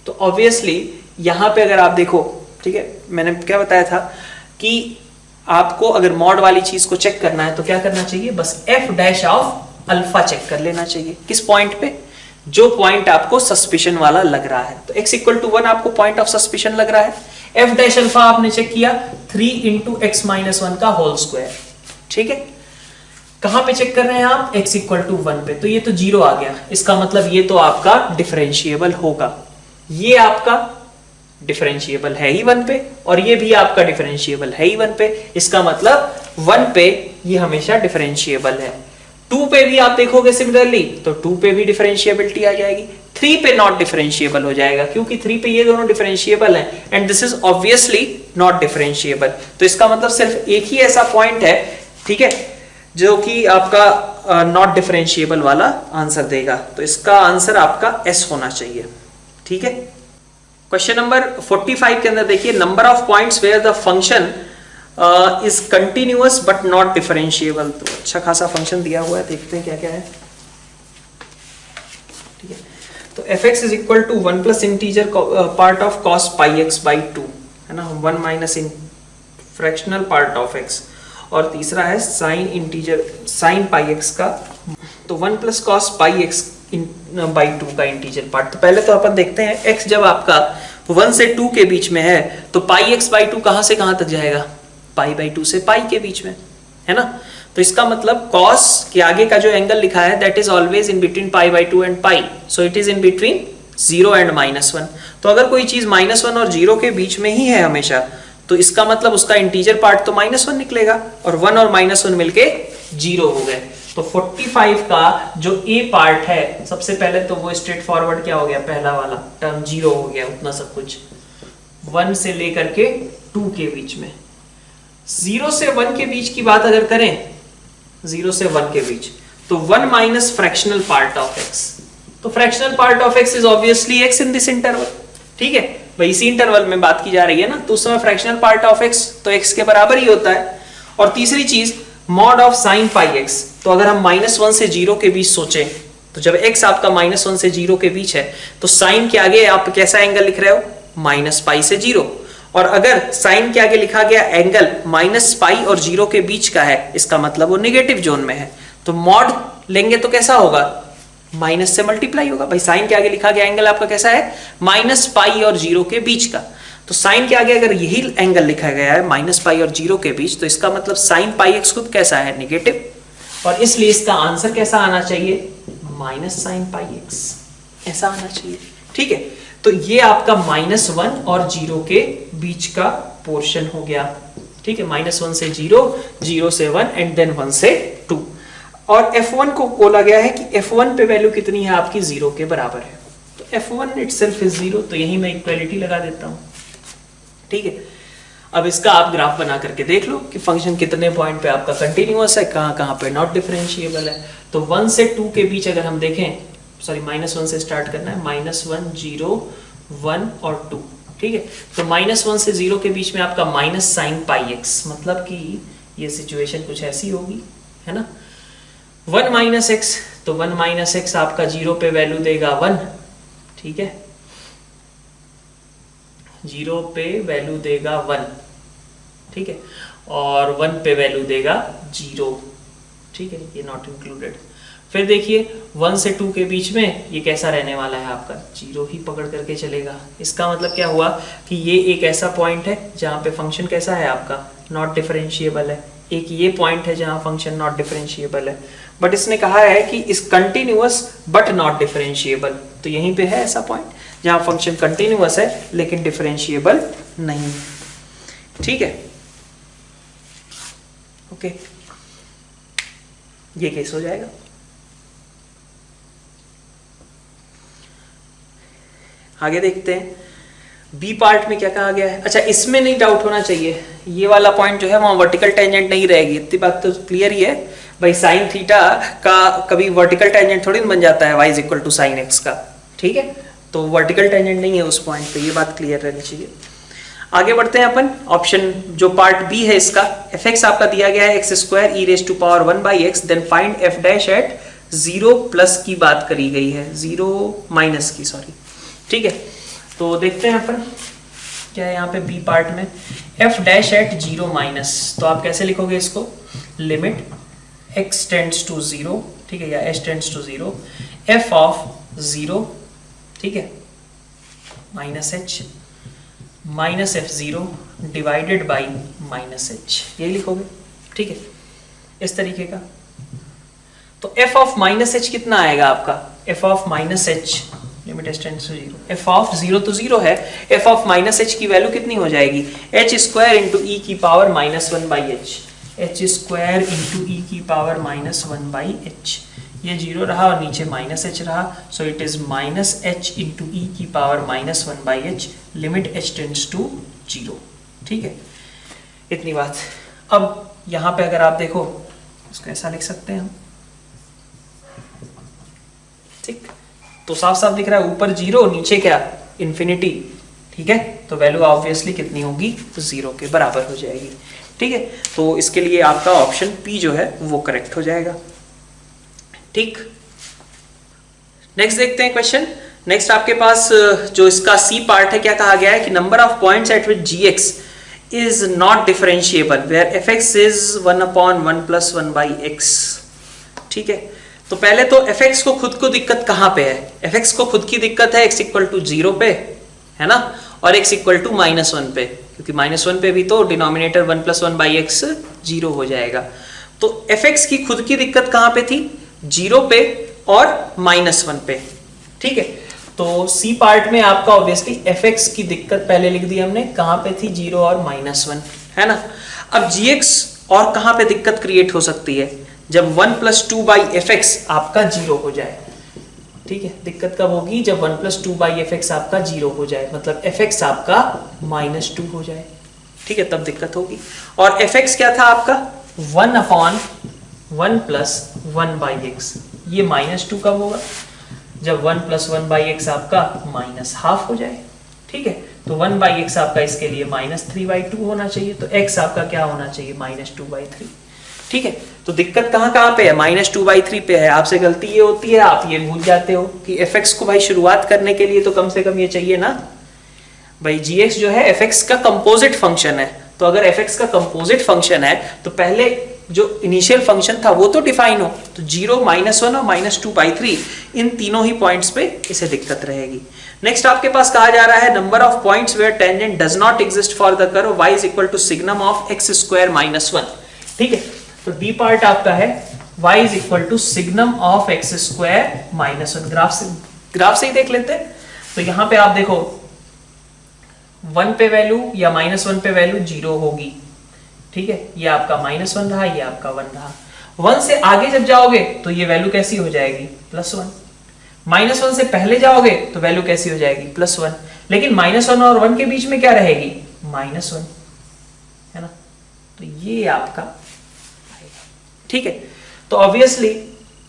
तो ऑब्वियसली यहां पे अगर आप देखो, ठीक है, मैंने क्या बताया था कि आपको अगर मॉड वाली चीज को चेक करना है तो क्या करना चाहिए, बस f dash of alpha check कर लेना चाहिए। किस पॉइंट पे, जो पॉइंट आपको सस्पिशन वाला लग रहा है। तो x इक्वल टू 1 आपको पॉइंट ऑफ सस्पिशन लग रहा है, f डैश अल्फा आपने चेक किया 3 इंटू x माइनस 1 का होल स्क्वायर। ठीक है, कहां पे चेक कर रहे हैं आप, x इक्वल टू 1 पे, तो ये तो 0 आ गया, इसका मतलब ये तो आपका डिफरेंशिएबल होगा। ये आपका डिफरेंशिएबल है ही 1 पे, और ये भी आपका डिफरेंशिएबल है ही 1 पे, इसका मतलब 1 पे ये हमेशा डिफरेंशिएबल है। 2 पे भी आप देखोगे सिमिलरली, तो 2 पे भी डिफरेंशिएबिलिटी आ जाएगी, 3 पे नॉट डिफरेंशिएबल हो जाएगा, क्योंकि 3 पे ये दोनों डिफरेंशिएबल हैं, and this is obviously not differentiable. तो इसका मतलब सिर्फ एक ही ऐसा पॉइंट है, ठीक है, जो कि आपका नॉट डिफरेंशिएबल वाला आंसर देगा। तो इसका आंसर आपका S होना चाहिए। ठीक है, क्वेश्चन नंबर 45 के अंदर देखिए, number of points where the function is continuous but not differentiable. तो अच्छा खासा फंक्शन दिया हुआ है, देखते हैं क्या क्या है। ठीक है, तो fx is equal to 1 plus integer part of cos pi x by 2, है ना, 1 माइनस इन फ्रैक्शनल पार्ट ऑफ x, और तीसरा है sine integer sine pi x का, तो 1 plus cos pi x by 2 का इंटीजर पार्ट। तो पहले तो अपन देखते हैं x जब आपका 1 से 2 के बीच में है तो पाई x बाई 2 कहां से कहां तक जाएगा, पाई बाई 2 से पाई के बीच में, है ना। तो इसका मतलब cos के आगे का जो एंगल लिखा है that is always in between pi by 2 and pi, so it is in between 0 and -1। तो अगर कोई चीज -1 और 0 के बीच में ही है हमेशा, तो इसका मतलब उसका इंटीजर पार्ट तो -1 निकलेगा और 1 और -1 मिलके 0 हो गए। तो 45 का जो ए पार्ट है, सबसे पहले तो वो स्ट्रेट फॉरवर्ड क्या हो गया, पहला वाला टर्म 0 हो गया, उतना सब कुछ 1 से लेकर के 2 के बीच में। 0 से 1 के बीच की बात अगर करें, 0 से 1 के बीच, तो 1 minus fractional part of x। तो fractional part of x is obviously x in this interval, ठीक है भाई, इसी इंटरवल में बात की जा रही है ना, तो उस समय फ्रैक्शनल पार्ट ऑफ x तो x के बराबर ही होता है। और तीसरी चीज mod of sign pi x, तो अगर हम -1 से 0 के बीच सोचें, तो जब x आपका -1 से 0 के बीच है तो साइन के आगे आप कैसा एंगल लिख रहे हो, -पाई से 0। और अगर साइन के आगे लिखा गया एंगल -पाई और 0 के बीच का है, इसका मतलब वो नेगेटिव जोन में है। तो मॉड लेंगे तो कैसा होगा, माइनस से मल्टीप्लाई होगा भाई। साइन के आगे लिखा गया एंगल आपका कैसा है, -पाई और 0 के बीच का। तो साइन के आगे अगर यही एंगल लिखा गया है -पाई और 0 के बीच, तो इसका मतलब साइन पाई एक्स खुद कैसा है, नेगेटिव, और इसलिए इसका आंसर कैसा आना चाहिए, -sin पाई एक्स, ऐसा आना चाहिए, ठीक है। तो ये आपका -1 और 0 के बीच का पोर्शन हो गया, ठीक है, -1 से 0, 0 से 1 एंड देन 1 से 2। और F1 को बोला गया है कि F1 पे वैल्यू कितनी है आपकी, 0 के बराबर है। तो F1 इटसेल्फ इज 0, तो यही मैं इक्वालिटी लगा देता हूं, ठीक है। अब इसका आप ग्राफ बना करके देख लो कि फंक्शन कितने पॉइंट पे आपका कंटिन्यूअस है, कहां कहां पे नॉट डिफरेंशिएबल है। तो 1 से 2 के बीच अगर हम देखें, सॉरी -1 से स्टार्ट करना है, -1, 0, 1 और 2, ठीक है। तो -1 से 0 के बीच में आपका -sin पाई एक्स, मतलब कि ये सिचुएशन कुछ ऐसी होगी, है ना। 1 माइनस एक्स, तो 1 माइनस एक्स आपका 0 पे वैल्यू देगा 1, ठीक है, 0 पे वैल्यू देगा 1, ठीक है, और 1 पे वैल्यू देगा 0, ठीक है, ये नॉट इंक्लूडेड। फिर देखिए 1 से 2 के बीच में ये कैसा रहने वाला है आपका, 0 ही पकड़ करके चलेगा। इसका मतलब क्या हुआ कि ये एक ऐसा पॉइंट है जहां पे फंक्शन कैसा है आपका, नॉट डिफरेंशिएबल है। एक ये पॉइंट है जहां फंक्शन नॉट डिफरेंशिएबल है, बट इसने कहा है कि इस कंटिन्यूअस बट नॉट डिफरेंशिएबल, तो यहीं पे है ऐसा पॉइंट जहां फंक्शन कंटिन्यूअस है लेकिन डिफरेंशिएबल नहीं, ठीक है, ओके, ये केस हो जाएगा। आगे देखते हैं बी पार्ट में क्या कहा गया है। अच्छा, इसमें नहीं डाउट होना चाहिए, ये वाला पॉइंट जो है वहां वर्टिकल टेंजेंट नहीं रहेगी, इतनी बात तो क्लियर ही है भाई। साइन थीटा का कभी वर्टिकल टेंजेंट थोड़ी बन जाता है y is equal to sine x का, ठीक है, तो वर्टिकल टेंजेंट नहीं है उस पॉइंट पे, ये बात क्लियर रहनी चाहिए। आगे बढ़ते हैं अपन, ऑप्शन जो पार्ट बी है इसका, एफ एक्स आपका दिया गया है x² e raise to power 1 by x, then find f dash at 0 plus की बात करी गई है, 0 माइनस की, सॉरी, ठीक है। तो देखते हैं अपन क्या है यहाँ पे बी पार्ट में, f डैश एट 0 माइनस, तो आप कैसे लिखोगे इसको, लिमिट x टेंड्स टू 0, ठीक है, या h tends to 0, f of 0, ठीक है, minus h minus f0 divided by minus h, यही लिखोगे, ठीक है, इस तरीके का। तो f ऑफ माइनस h कितना आएगा आपका, f of minus h, limit h tends to 0, f of 0 तो 0 है, f ऑफ माइनस h की वैल्यू कितनी हो जाएगी, h² इंटू e की power -1 by h, h² into e की पावर -1 बाई h, ये 0 रहा और नीचे -h रहा, so it is -h into e की power -1 by h, limit h tends to 0, ठीक है, इतनी बात। अब यहाँ पे अगर आप देखो, इसको ऐसा लिख सकते हैं हम, ठीक, तो साफ साफ दिख रहा है, ऊपर 0 नीचे क्या, इन्फिनिटी, ठीक है, तो वैल्यू ऑब्वियसली कितनी होगी, तो 0 के बराबर हो जाएगी, ठीक है। तो इसके लिए आपका ऑप्शन पी जो है वो करेक्ट हो जाएगा, ठीक। नेक्स्ट देखते हैं क्वेश्चन। नेक्स्ट आपके पास जो इसका सी पार्ट है, क्या कहा गया है कि number of points at which gx is not differentiable where fx is 1/1 + 1/x, ठीक है। तो पहले तो fx को खुद को दिक्कत कहां पे है? fx को खुद की दिक्कत है x इक्वल टू 0 पे, है ना, और x इक्वल टू -1 पे, क्योंकि -1 पे भी तो डिनोमिनेटर 1 + 1 बाई एक्स 0 हो जाएगा। तो fx की खुद की दिक्कत कहां पे थी? 0 पे और -1 पे। ठीक है, तो सी पार्ट में आपका ऑब्वियसली fx की दिक्कत पहले लिख दी हमने, कहां पे थी? 0 और -1, है ना। अब gx और कहां पे दिक्कत क्रिएट हो सकती है? जब 1 + 2 बाई fx आपका 0 हो जाए। ठीक है, दिक्कत कब होगी? जब 1 + 2 बाई fx आपका 0 हो जाए, मतलब fx आपका -2 हो जाए। ठीक है, तब दिक्कत होगी। और fx क्या था आपका? 1/1 + 1 बाई x। ये -2 कब होगा? जब 1 + 1 बाई x आपका -½ हो जाए। ठीक है, तो 1 बाई x आपका इसके लिए -3/2 होना चाहिए, तो x आपका क्या होना चाहिए? -2/3। ठीक है, तो दिक्कत कहां पे है? -2/3 पे है। आपसे गलती ये होती है, आप ये भूल जाते हो कि fx को भाई शुरुआत करने के लिए तो कम से कम ये चाहिए ना भाई, gx जो है fx का कंपोजिट फंक्शन है। तो अगर fx का कंपोजिट फंक्शन है तो पहले जो इनिशियल फंक्शन था वो तो डिफाइन हो। तो 0, -1 और -2/3 इन तीनों ही पॉइंट्स पे इसे दिक्कत रहेगी। नेक्स्ट आपके पास कहा जा रहा है number of points where tangent does not exist for the curve y = signum of x² -1। ठीक है, तो डी पार्ट आपका है y = signum of x² -1। Graph से ही देख लेते हैं। तो यहां पे आप देखो 1 पे वैल्यू या -1 पे वैल्यू 0 होगी। ठीक है, ये आपका -1 रहा, ये आपका 1 रहा। 1 से आगे जब जाओगे तो ये वैल्यू कैसी हो जाएगी? +1। -1 से पहले जाओगे तो वैल्यू कैसी हो जाएगी? +1। लेकिन -1 और 1 के बीच में क्या रहेगी? -1, है ना। तो ये आपका, ठीक है, तो ऑब्वियसली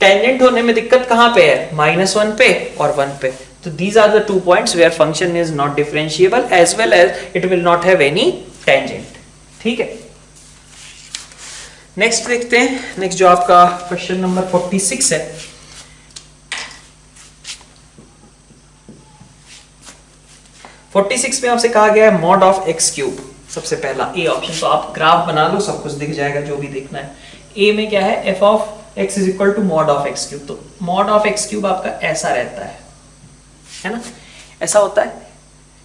टेंजेंट होने में दिक्कत कहां पे है? -1 पे और 1 पे। तो these are the 2 points where function is not differentiable as well as it will not have any tangent. ठीक है, नेक्स्ट देखते हैं। नेक्स्ट जो आपका क्वेश्चन नंबर 46 है। 46 में आपसे कहा गया है मॉड ऑफ x³। सबसे पहला ए ऑप्शन, तो आप ग्राफ बना लो, सब कुछ दिख जाएगा जो भी देखना है। ए में क्या है? f of x = mod of x³। तो मॉड ऑफ x³ आपका ऐसा रहता है ना, ऐसा होता है।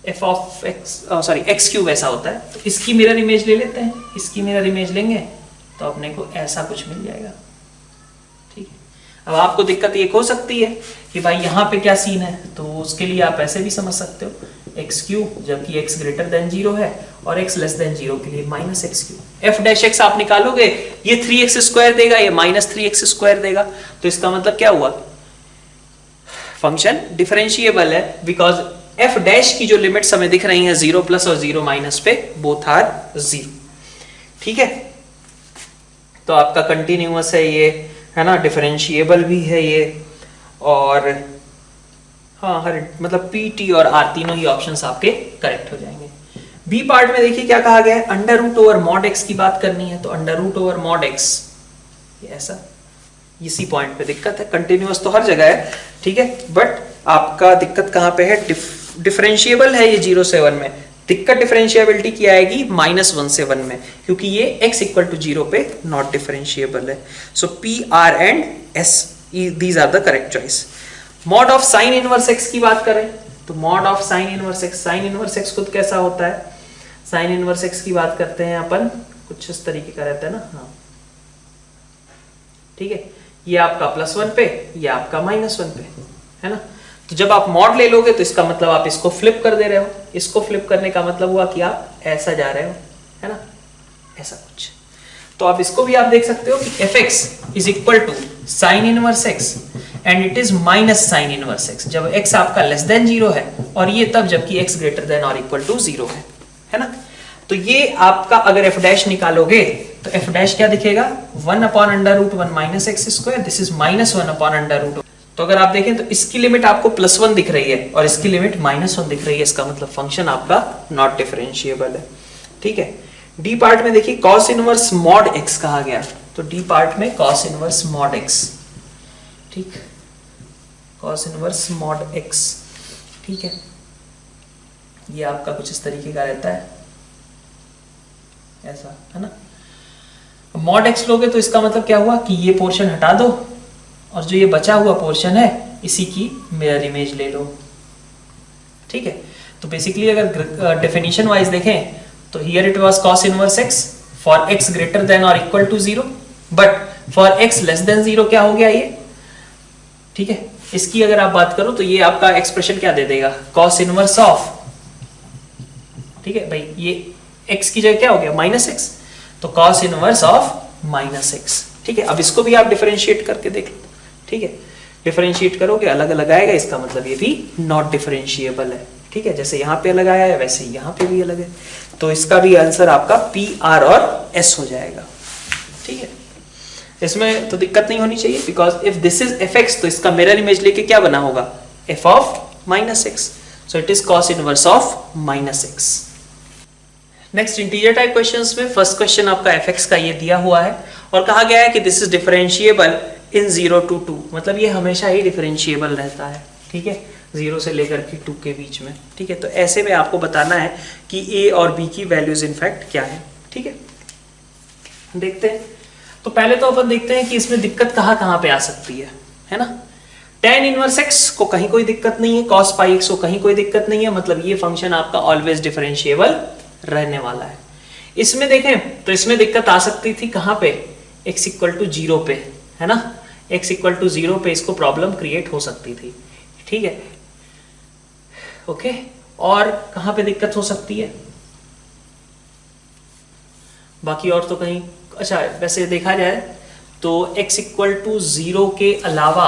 f ऑफ x³ ऐसा होता है। तो इसकी मिरर इमेज ले लेते हैं, इसकी मिरर इमेज लेंगे तो अपने को ऐसा कुछ मिल जाएगा। ठीक है, अब आपको दिक्कत ये हो सकती है कि भाई यहाँ पे क्या सीन है, तो उसके लिए आप ऐसे भी समझ सकते हो x³ जबकि x > 0 है और x < 0 के लिए -x³। f' आप निकालोगे, ये 3x² देगा, ये -3x² देगा। तो इसका मतलब क्या हुआ? फंक्शन डिफरेंशिएबल है, बिकॉज f' की जो लिमिट्स हमें दिख रही हैं 0+ और 0- पे, बोथ आर 0। ठीक है, तो आपका कंटिन्यूअस है ये, है ना, डिफरेंशिएबल भी है ये, और हाँ हर मतलब P, T और R तीनों ही ऑप्शंस आपके करेक्ट हो जाएंगे। बी पार्ट में देखिए क्या कहा गया है, √mod x की बात करनी है। तो √mod x ये ऐसा, इसी पॉइंट पे दिक्कत है। कंटिन्यूअस तो हर जगह है, ठीक है, बट आपका दिक्कत कहाँ पे है? डिफरेंशिएबल है ये 0 से 1 में। दिक्कत डिफरेंशिएबिलिटी की आएगी -1 से 1 में, क्योंकि ये x = 0 पे नॉट डिफरेंशिएबल है। So P, R and S these are the correct choice. Mod of sine inverse x की बात करें तो mod of sine inverse x खुद कैसा होता है? साइन इनवर्स x की बात करते हैं अपन, कुछ इस तरीके का रहता है ना। हाँ ठीक है, ये आपका +1 पे, ये आपका -1 पे, है ना। तो जब आप मॉड ले लोगे तो इसका मतलब आप इसको फ्लिप कर दे रहे हो। इसको फ्लिप करने का मतलब हुआ कि आप ऐसा जा रहे हो, है ना, ऐसा कुछ। तो आप इसको भी आप देख सकते हो कि fx = sign inverse x and it is minus sign inverse x, जब x आपका <0 है, और ये तब जबकि x > 0 है ना। तो ये आपका अगर f' निकालोगे तो f' क्या दिखेगा? 1/√1 -x², दिस इज -1/√1। तो अगर आप देखें तो इसकी लिमिट आपको +1 दिख रही है और इसकी लिमिट -1 दिख रही है। इसका मतलब फंक्शन आपका नॉट डिफरेंशिएबल है। ठीक है, डी पार्ट में देखिए cos इनवर्स mod x कहा गया। तो डी पार्ट में cos इनवर्स mod x, ठीक, cos इनवर्स mod x, ठीक है, ये आपका कुछ इस तरीके का रहता है, ऐसा, है ना। mod x लोगे तो इसका मतलब क्या हुआ कि ये पोर्शन हटा दो और जो ये बचा हुआ पोर्शन है इसी की मिरर इमेज ले लो, ठीक है। तो बेसिकली अगर डेफिनेशन वाइज देखें तो here it was cos inverse x for x greater than और equal to 0, but for x less than 0 क्या हो गया ये, ठीक है। इसकी अगर आप बात करो तो ये आपका एक्सप्रेशन क्या दे देगा, cos इनवर्स ऑफ, ठीक है भाई, ये x की जगह क्या हो गया माइनस x, तो cos inverse of minus x, ठीक है। अब इसको भी आप डिफरेंशिएट करके देख लो, ठीक है। डिफरेंशिएट करोगे अलग अलग आएगा, इसका मतलब ये भी नॉट डिफरेंशिएबल है, ठीक है। जैसे यहाँ पे अलग आया है वैसे ही यहाँ पे भी अलग है, तो इसका भी आंसर आपका P, R और S हो जाएगा, ठीक है। इसमें तो दिक्कत नहीं होनी चाहिए, because if this is fx तो इसका मिरर इमेज लेके क्या बना होगा, f of minus x, so it is cos inverse of minus x. Next integer type questions में फर्स्ट क्वेश्चन आपका fx का ये दिया हुआ है और कहा गया है कि this is differentiable in 0 to 2, मतलब ये हमेशा ही डिफरेंशिएबल रहता है, ठीक है, 0 से लेकर के 2 के बीच में, ठीक है। तो ऐसे में आपको बताना है कि a और b की वैल्यूज इनफैक्ट क्या है, ठीक है। देखते हैं, तो पहले तो अपन देखते हैं कि इसमें दिक्कत कहाँ पे आ सकती है ना। tan इनवर्स x को कहीं कोई दिक्कत नहीं है, cos पाई x को कहीं कोई दिक्कत नहीं है, मतलब ये फंक्शन आपका ऑलवेज डिफरेंशिएबल रहने वाला है। इसमें देखें तो इसमें दिक्कत आ सकती थी कहाँ पे, x इक्वल टू 0 पे, है ना, x इक्वल टू 0 पे इसको प्रॉब्लम क्रिएट हो सकती थी, ठीक है, ओके। और कहाँ पे दिक्कत हो सकती है, बाकी और तो कहीं, अच्छा वैसे देखा जाए तो x इक्वल टू 0 के अलावा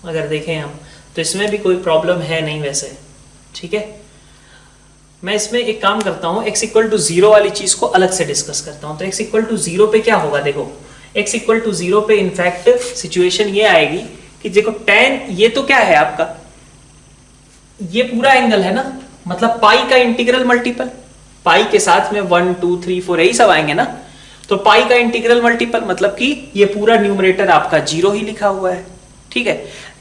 अगर देखें हम तो इसमें भी कोई प्रॉब्लम है नहीं वैसे, ठीक है। मैं इसमें एक काम करता हूँ, x इक्वल टू 0 वाली चीज को अलग से डिस्कस करता हूँ। तो x इक्वल टू 0 पे क्या होगा, देखो x इक्वल टू 0 पे इनफैक्ट सिचुएशन ये आएगी कि देखो tan ये तो क्या है आपका, ये पूरा एंगल है ना, मतलब पाई का इंटीग्रल मल्टीपल, पाई के साथ में 1 2 3 4 यही सब आएंगे ना, तो पाई का इंटीग्रल मल्टीपल मतलब कि ये पूरा न्यूमरेटर आपका 0 ही लिखा हुआ है, ठीक है।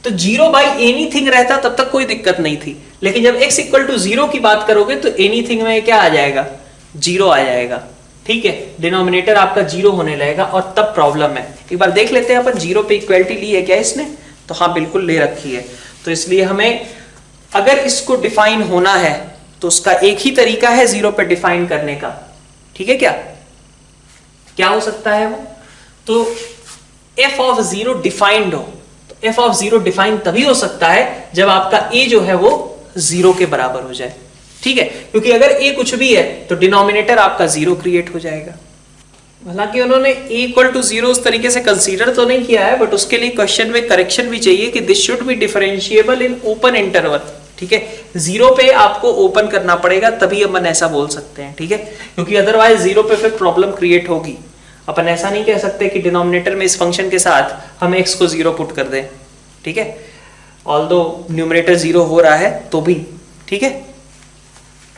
तो 0 बाई एनीथिंग रहता तब तक कोई दिक्कत नहीं थी, लेकिन जब x इक्वल टू 0 की बात करोगे तो एनीथिंग में क्या आ जाएगा, 0 आ जाएगा, ठीक है। डिनोमिनेटर आपका 0 होने लगेगा और तब प्रॉब्लम है। एक बार देख लेते हैं अपन 0 पे इक्वलिटी ली है क्या इसने, तो हाँ बिल्कुल ले रखी है। तो इसलिए हमें अगर इसको डिफाइन होना है तो उसका एक ही तरीका है 0 पे डिफाइन करने का, ठीक है। क्या हो सकता है वो, तो f ऑफ 0 डिफाइंड हो, तो f ऑफ 0 डिफाइन तभी हो सकता है जब आपका a जो है वो 0 के बराबर हो जाए, ठीक है, क्योंकि अगर a कुछ भी है तो डिनोमिनेटर आपका 0 क्रिएट हो जाएगा। हालांकि उन्होंने a इक्वल टू 0 उस तरीके से कंसीडर तो नहीं किया है, बट उसके लिए क्वेश्चन में करेक्शन भी चाहिए कि this should B differentiable in open interval, ठीक है। 0 पे आपको ओपन करना पड़ेगा तभी अपन ऐसा बोल सकते हैं, ठीक है, क्योंकि अदरवाइज 0 पे फिर प्रॉब्लम क्रिएट होगी। अपन ऐसा नहीं कह सकते कि डिनोमिनेटर में इस फंक्शन के साथ हम x को 0 पुट कर दें, ठीक है, ऑल्दो न्यूमरेटर 0 हो रहा है तो भी, ठीक है।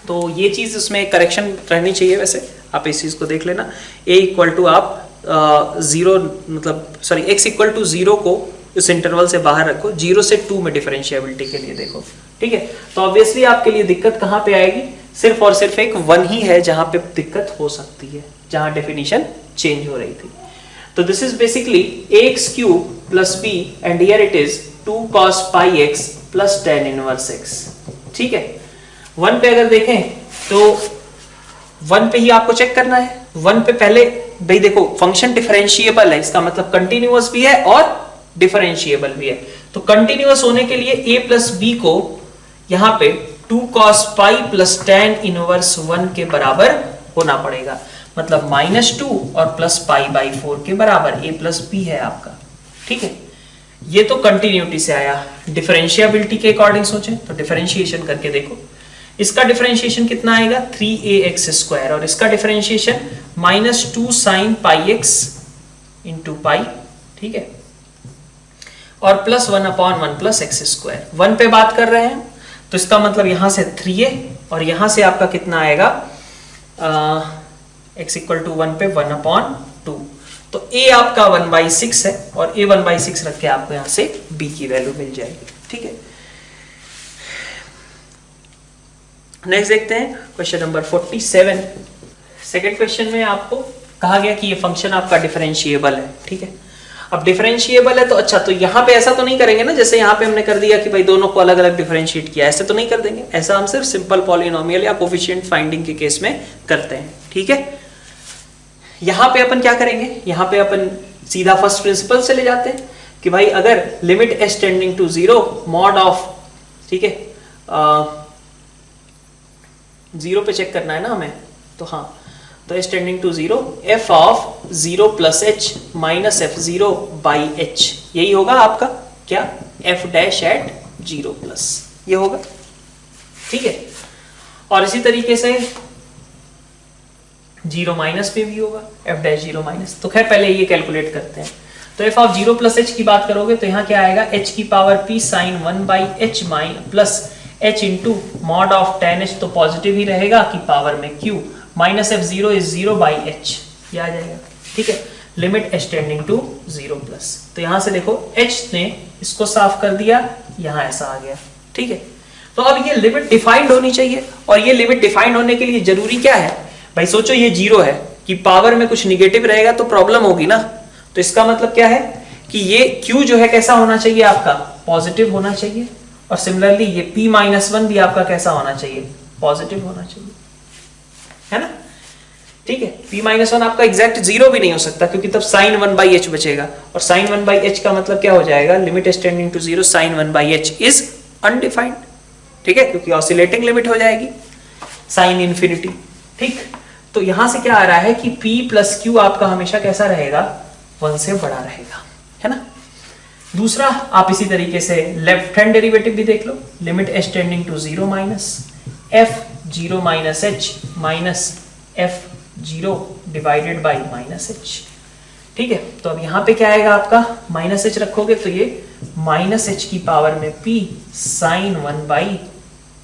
तो ये चीज उसमें करेक्शन रहनी चाहिए। वैसे आप इस चीज को देख लेना, a इक्वल टू आप 0 मतलब सॉरी x इक्वल टू 0 को इस इंटरवल से बाहर रखो, 0 से 2 में डिफरेंशिएबिलिटी के लिए देखो, ठीक है। तो ऑब्वियसली आपके लिए दिक्कत कहाँ पे आएगी, सिर्फ और सिर्फ एक 1 ही है जहां पे दिक्कत हो सकती है, जहां डेफिनेशन चेंज हो रही थी। तो this is basically ax cube plus b and here it is 2 cos pi x plus tan inverse x, ठीक है। 1 पे अगर देखें तो 1 पे ही आपको चेक करना है। 1 पे पहले भाई देखो फंक्शन डिफरेंशिएबल है, इसका मतलब कंटिन्यूअस भी है और डिफरेंशिएबल भी है। तो कंटिन्यूअस होने के लिए a प्लस बी को यहां पे 2 cos pi plus tan inverse 1 के बराबर होना पड़ेगा, मतलब -2 और प्लस पाई बाई 4 के बराबर a प्लस बी है आपका, ठीक है। ये तो कंटिन्यूटी से आया। डिफरेंशिएबिलिटी के अकॉर्डिंग सोचें तो डिफरेंशिएशन करके देखो, इसका डिफरेंशिएशन कितना आएगा 3ax² और इसका डिफरेंशिएशन -2 sin पाई x इंटू पाई, ठीक है, और प्लस 1/1 प्लस x²। 1 पे बात कर रहे हैं तो इसका मतलब यहां से 3a और यहां से आपका कितना आएगा x इक्वल टू 1 पे 1/2। तो a आपका 1/6 है और a 1/6 रख के आपको यहां से b की वैल्यू मिल जाएगी, ठीक है। नेक्स्ट देखते हैं क्वेश्चन नंबर 47। सेकेंड क्वेश्चन में आपको कहा गया कि ये फंक्शन आपका डिफरेंशिएबल है, ठीक है। अब डिफरेंशिएबल है तो अच्छा, तो यहाँ पे ऐसा तो नहीं करेंगे ना जैसे यहाँ पे हमने कर दिया कि भाई दोनों को अलग अलग डिफरेंशिएट किया, ऐसे तो नहीं कर देंगे। ऐसा हम सिर्फ सिंपल पॉलिनोमियल या कोफिशिएंट फाइंडिंग के केस में करते हैं, ठीक है। यहाँ पे अपन क्या करेंगे, यहाँ पे अपन सीधा फर्स्ट प्रिंसिपल से ले जाते हैं कि भाई अगर limit S tending to 0 mod of, ठीक है, 0 पे चेक करना है ना हमें, तो हाँ, तो s tending to 0 f of 0 plus h minus f 0 by h, यही होगा आपका क्या, एफ डैश एट 0 प्लस, ये होगा, ठीक है। और इसी तरीके से 0 माइनस पे भी होगा, एफ डैश 0 माइनस। तो खैर पहले ये कैलकुलेट करते हैं। तो एफ ऑफ 0 प्लस एच की बात करोगे तो यहाँ क्या आएगा, एच की power p sine 1 by h mine plus h into mod of tan h, तो पॉजिटिव ही रहेगा कि पावर में q minus f 0 is 0 by h, ये आ जाएगा, ठीक है। Limit h tending to 0 plus, तो यहां से देखो h ने इसको साफ कर दिया, यहां ऐसा आ गया, ठीक है। तो अब ये लिमिट डिफाइंड होनी चाहिए, और ये लिमिट डिफाइंड होने के लिए जरूरी क्या है भाई, सोचो ये 0 है कि पावर में कुछ निगेटिव रहेगा तो प्रॉब्लम होगी ना। तो इसका मतलब क्या है कि ये q जो है कैसा होना चाहिए आपका, पॉजिटिव होना चाहिए, और सिमिलरली ये p माइनस 1 भी आपका कैसा होना चाहिए, पॉजिटिव होना चाहिए, है ना, ठीक है। p माइनस 1 आपका एग्जैक्ट 0 भी नहीं हो सकता क्योंकि तब साइन 1 बाई एच बचेगा, और साइन 1 बाई एच का मतलब क्या हो जाएगा, limit S tending to 0 sine 1 by h is undefined, ठीक है, क्योंकि ऑसिलेटिंग लिमिट हो जाएगी साइन इन्फिनिटी, ठीक। तो यहां से क्या आ रहा है कि p प्लस क्यू आपका हमेशा कैसा रहेगा, 1 से बड़ा रहेगा, है ना। दूसरा आप इसी तरीके से लेफ्ट हैंड डेरिवेटिव भी देख लो, limit S tending to 0 minus f 0 minus h minus f 0 divided by minus h, ठीक है। तो अब यहां पे क्या आएगा आपका, माइनस एच रखोगे तो ये माइनस एच की पावर में p sine 1 by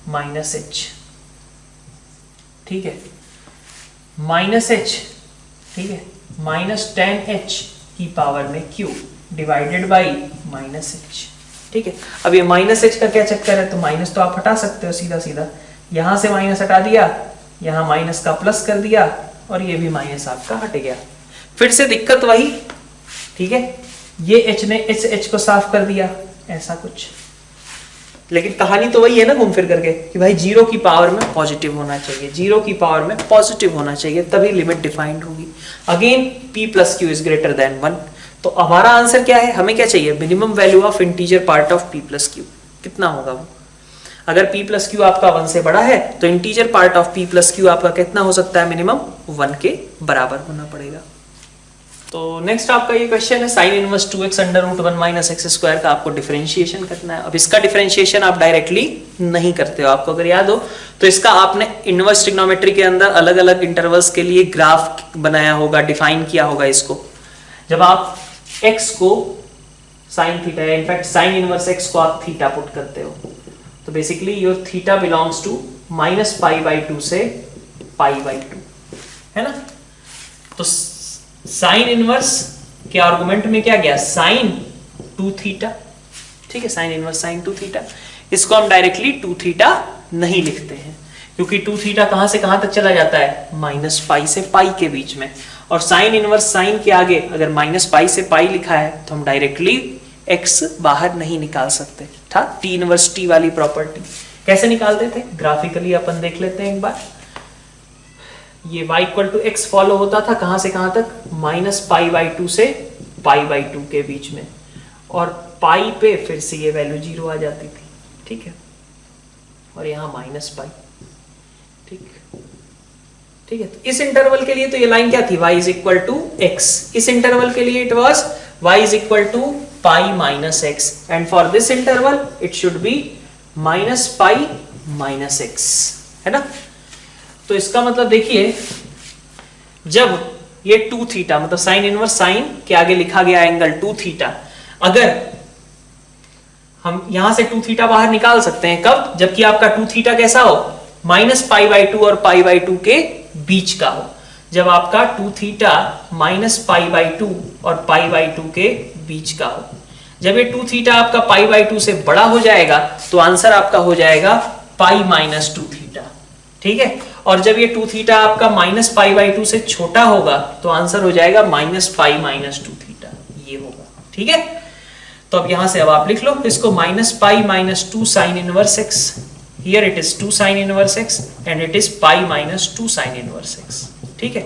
minus h, ठीक है, माइनस एच, ठीक है, माइनस 10h की पावर में q divided by minus h, ठीक है। अब ये माइनस एच का क्या चक्कर है, तो माइनस तो आप हटा सकते हो सीधा सीधा, यहां से माइनस हटा दिया, यहां माइनस का प्लस कर दिया, और ये भी माइनस आपका हट गया। फिर से दिक्कत वही, ठीक है, ये h ने h को साफ कर दिया, ऐसा कुछ, लेकिन कहानी तो वही है ना घूम फिर करके कि भाई 0 की पावर में पॉजिटिव होना चाहिए, 0 की पावर में पॉजिटिव होना चाहिए, तभी लिमिट डिफाइंड होगी। Again p plus Q is greater than 1, तो हमारा आंसर क्या है, हमें क्या चाहिए, minimum value of integer part of p plus Q, कितना होगा वो। अगर p प्लस क्यू आपका 1 से बड़ा है तो integer part of p plus Q आपका कितना हो सकता है, मिनिमम 1 के बराबर होना पड़ेगा। तो नेक्स्ट आपका ये क्वेश्चन है, sine inverse 2x under root 1 minus x square का आपको डिफरेंशिएशन करना है। अब इसका डिफरेंशिएशन आप डायरेक्टली नहीं करते हो, आपको अगर याद हो तो इसका आपने इनवर्स ट्रिग्नोमेट्री के अंदर अलग अलग इंटरवल्स के लिए ग्राफ बनाया होगा, डिफाइन किया होगा इसको। जब आप x को sine theta, in fact sine inverse x को आप थीटा पुट करते हो, तो basically your theta belongs to minus pi by 2 से पाई बाई 2, है ना। तो साइन इनवर्स के आर्गुमेंट में क्या गया, साइन 2 थीटा, ठीक है, साइन इनवर्स साइन 2 थीटा। इसको हम डायरेक्टली 2 थीटा नहीं लिखते हैं क्योंकि 2 थीटा कहां से कहां तक चला जाता है, माइनस पाई से पाई के बीच में, और साइन इनवर्स साइन के आगे अगर माइनस पाई से पाई लिखा है तो हम डायरेक्टली x बाहर नहीं निकाल सकते था, टी इनवर्स टी वाली प्रॉपर्टी। कैसे निकालते थे, ग्राफिकली अपन देख लेते हैं एक बार। ये y equal to x follow होता था कहां से कहां तक, माइनस पाई बाई 2 से पाई बाई 2 के बीच में, और पाई पे फिर से ये वैल्यू 0 आ जाती थी, ठीक है, और यहां माइनस पाई, ठीक है। तो इस इंटरवल के लिए तो ये लाइन क्या थी, y is equal to x, इस इंटरवल के लिए it was y is equal to pi minus x, and for this interval it should be minus pi minus x, है ना। तो इसका मतलब देखिए, जब ये 2 थीटा मतलब साइन इनवर्स साइन के आगे लिखा गया एंगल 2 थीटा, अगर हम यहां से 2 थीटा बाहर निकाल सकते हैं, कब, जबकि आपका 2 थीटा कैसा हो, माइनस पाई बाई 2 और पाई बाई 2 के बीच का हो। जब आपका 2 थीटा माइनस पाई बाई 2 और पाई बाई 2 के बीच का हो, जब ये 2 थीटा आपका पाई बाई 2 से बड़ा हो जाएगा तो आंसर आपका हो जाएगा पाई माइनस 2 थीटा, ठीक है। और जब ये 2 थीटा आपका माइनस पाई बाई 2 से छोटा होगा तो आंसर हो जाएगा माइनस पाई माइनस 2 थीटा, ये होगा। ठीक है, तो अब यहां से अब आप लिख लो इसको minus pi minus 2 sign inverse x, here it is 2 sign inverse x and it is pi minus 2 sign inverse x. ठीक है,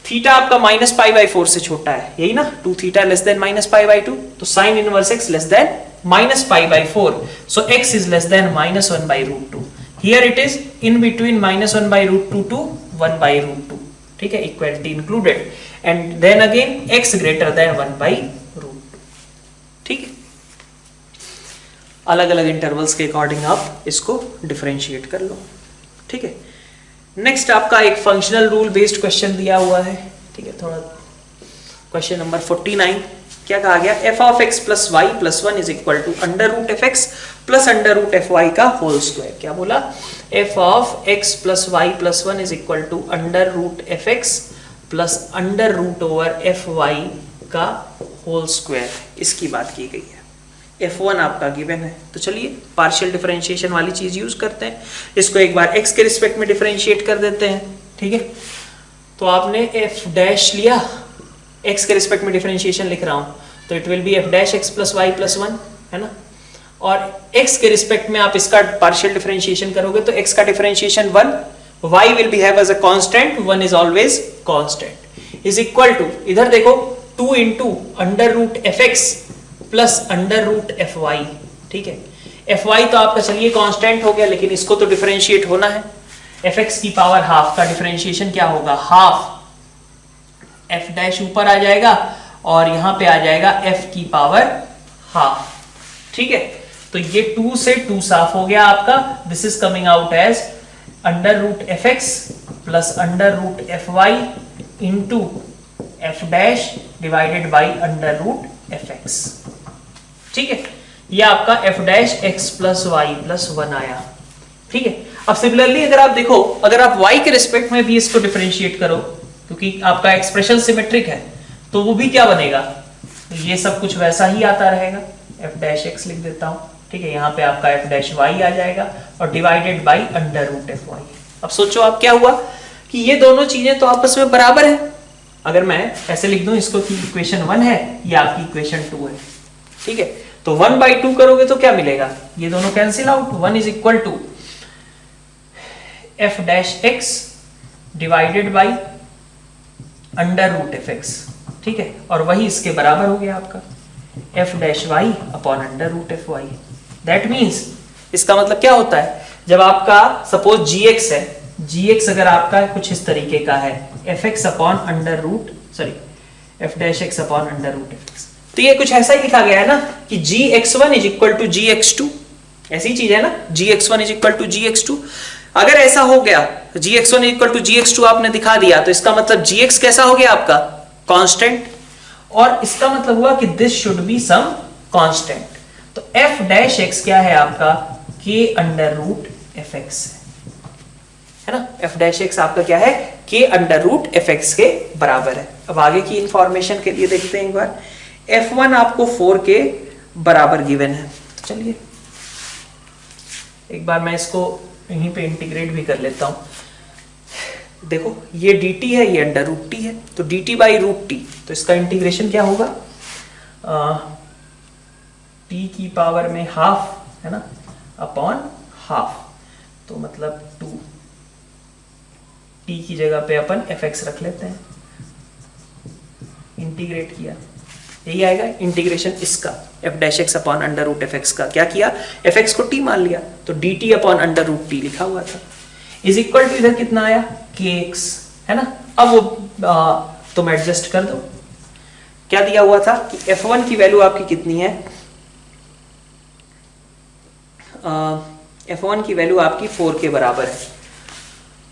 थीटा आपका माइनस पाई बाई 4 से छोटा है, यही ना, 2 theta less than minus pi by 2, तो sine inverse x less than minus pi by 4, so x is less than minus 1 by root 2, here it is in between minus 1 by root 2 to 1 by root 2। ठीक है, equality included, and then again x greater than 1 by root 2। ठीक है, अलग अलग इंटरवल्स के अकॉर्डिंग आप इसको डिफरेंशिएट कर लो। ठीक है, नेक्स्ट आपका एक फंक्शनल रूल बेस्ड क्वेश्चन दिया हुआ है। ठीक है, थोड़ा क्वेश्चन नंबर 49 क्या कहा गया, f of x plus y plus 1 is equal to under root f x plus under root f y का होल स्क्वायर। क्या बोला, f of x plus y plus 1 is equal to under root f x plus under root over f y का होल स्क्वायर, इसकी बात की गई है। f1 आपका गिवन है, तो चलिए पार्शियल डिफरेंशिएशन वाली चीज यूज करते हैं, इसको एक बार x के रिस्पेक्ट में डिफरेंशिएट कर देते हैं। ठीक है, तो आपने f डैश लिया, x के रिस्पेक्ट में डिफरेंशिएशन लिख रहा हूं, तो it will be f dash x plus y plus 1, है ना, और x के रिस्पेक्ट में आप इसका पार्शियल डिफरेंशिएशन करोगे तो x का differentiation 1, y will be have as a constant, 1 is always constant, is equal to, इधर देखो 2 into under root f x plus under root f y. ठीक है, एफ वाई तो आपका चलिए कांस्टेंट हो गया, लेकिन इसको तो डिफरेंशिएट होना है, एफ एक्स की पावर हाफ का डिफरेंशिएशन क्या होगा, हाफ एफ डैश ऊपर आ जाएगा और यहां पे आ जाएगा एफ की पावर हाफ। ठीक है, तो ये 2 से 2 साफ हो गया आपका, this is coming out as under root f x plus under root f y into f dash divided by under root f x. ठीक है, ये आपका f dash x plus y plus 1 आया। ठीक है, अब सिमिलरली अगर आप देखो, अगर आप y के रिस्पेक्ट में भी इसको डिफरेंशिएट करो, क्योंकि आपका एक्सप्रेशन सिमेट्रिक है, तो वो भी क्या बनेगा, तो ये सब कुछ वैसा ही आता रहेगा, f डैश x लिख देता हूं। ठीक है, यहाँ पे आपका f डैश y आ जाएगा और divided by under root f y. अब सोचो आप क्या हुआ कि ये दोनों चीजें तो आपस में बराबर है, अगर मैं ऐसे लिख दूं इसको कि इक्वेशन 1 है, ये आपकी इक्वेशन 2 है। ठीक है, तो 1/2 करोगे तो क्या मिलेगा, ये दोनों cancel out, 1 is equal to f dash x divided by under root f x. ठीक है, और वही इसके बराबर हो गया आपका f dash y upon under root f y. That means, इसका मतलब क्या होता है, जब आपका सपोज gx है, gx अगर आपका कुछ इस तरीके का है, f x upon under root, sorry f dash x upon under root f x, तो ये कुछ ऐसा ही लिखा गया है ना कि gx1 is equal to gx2, ऐसी चीज है ना, gx1 is equal to gx2। अगर ऐसा हो गया, gx1 is equal to gx2 आपने दिखा दिया, तो इसका मतलब gx कैसा हो गया आपका, कांस्टेंट, और इसका मतलब हुआ कि this should be some constant. तो f डैश x क्या है आपका, k under root f x है ना, f डैश x आपका क्या है, k under root f x के बराबर है। अब आगे की इंफॉर्मेशन के लिए देखते हैं एक बार, f1 आपको 4 के बराबर गिवन है, तो चलिए एक बार मैं इसको यहीं पे इंटीग्रेट भी कर लेता हूं। देखो ये dt है, ये अंडर रूट t है, तो dt बाई रूट t, तो इसका इंटीग्रेशन क्या होगा, t की पावर में हाफ है ना अपॉन हाफ, तो मतलब 2, t की जगह पे अपन fx रख लेते हैं, इंटीग्रेट किया, यही आएगा इंटीग्रेशन इसका, f dash x upon under root f x का। क्या किया, एफ एक्स को टी मान लिया, तो d t upon under root t लिखा हुआ था, इज इक्वल टू इधर कितना आया, के एक्स, है ना। अब वो तुम एडजस्ट कर दो, क्या दिया हुआ था कि f1 की वैल्यू आपकी कितनी है, f1 की वैल्यू आपकी 4 के बराबर है,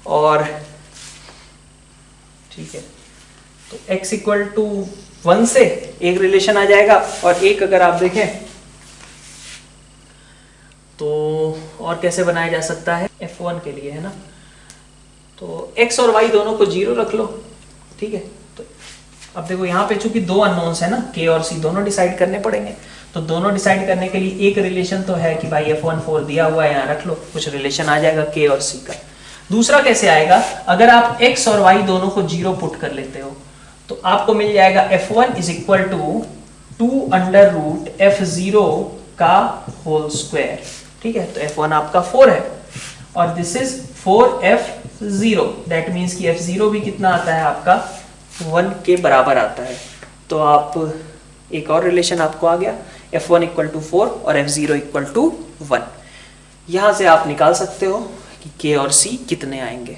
और ठीक है, तो x इक्वल टू 1 से एक रिलेशन आ जाएगा, और एक अगर आप देखें तो और कैसे बनाया जा सकता है f1 के लिए, है ना, तो x और y दोनों को 0 रख लो, ठीक है। तो अब देखो यहाँ पे चूंकि दो अननोन्स है ना, k और c दोनों डिसाइड करने पड़ेंगे, तो दोनों डिसाइड करने के लिए एक रिलेशन तो है कि भाई f1 4 दिया हुआ है, यहाँ रख लो, कुछ रिलेशन आ जाएगा k और c का। दूसरा कैसे आएगा, अगर आप x और y दोनों को 0 पुट कर लेते हो तो आपको मिल जाएगा f1 is equal to 2√f0 का होल स्क्वायर। ठीक है, तो f1 आपका 4 है और this is 4f0, that means कि f0 भी कितना आता है आपका 1 के बराबर आता है। तो आप एक और रिलेशन आपको आ गया, f1 इक्वल टू 4 और f0 इक्वल टू 1। यहां से आप निकाल सकते हो कि k और c कितने आएंगे।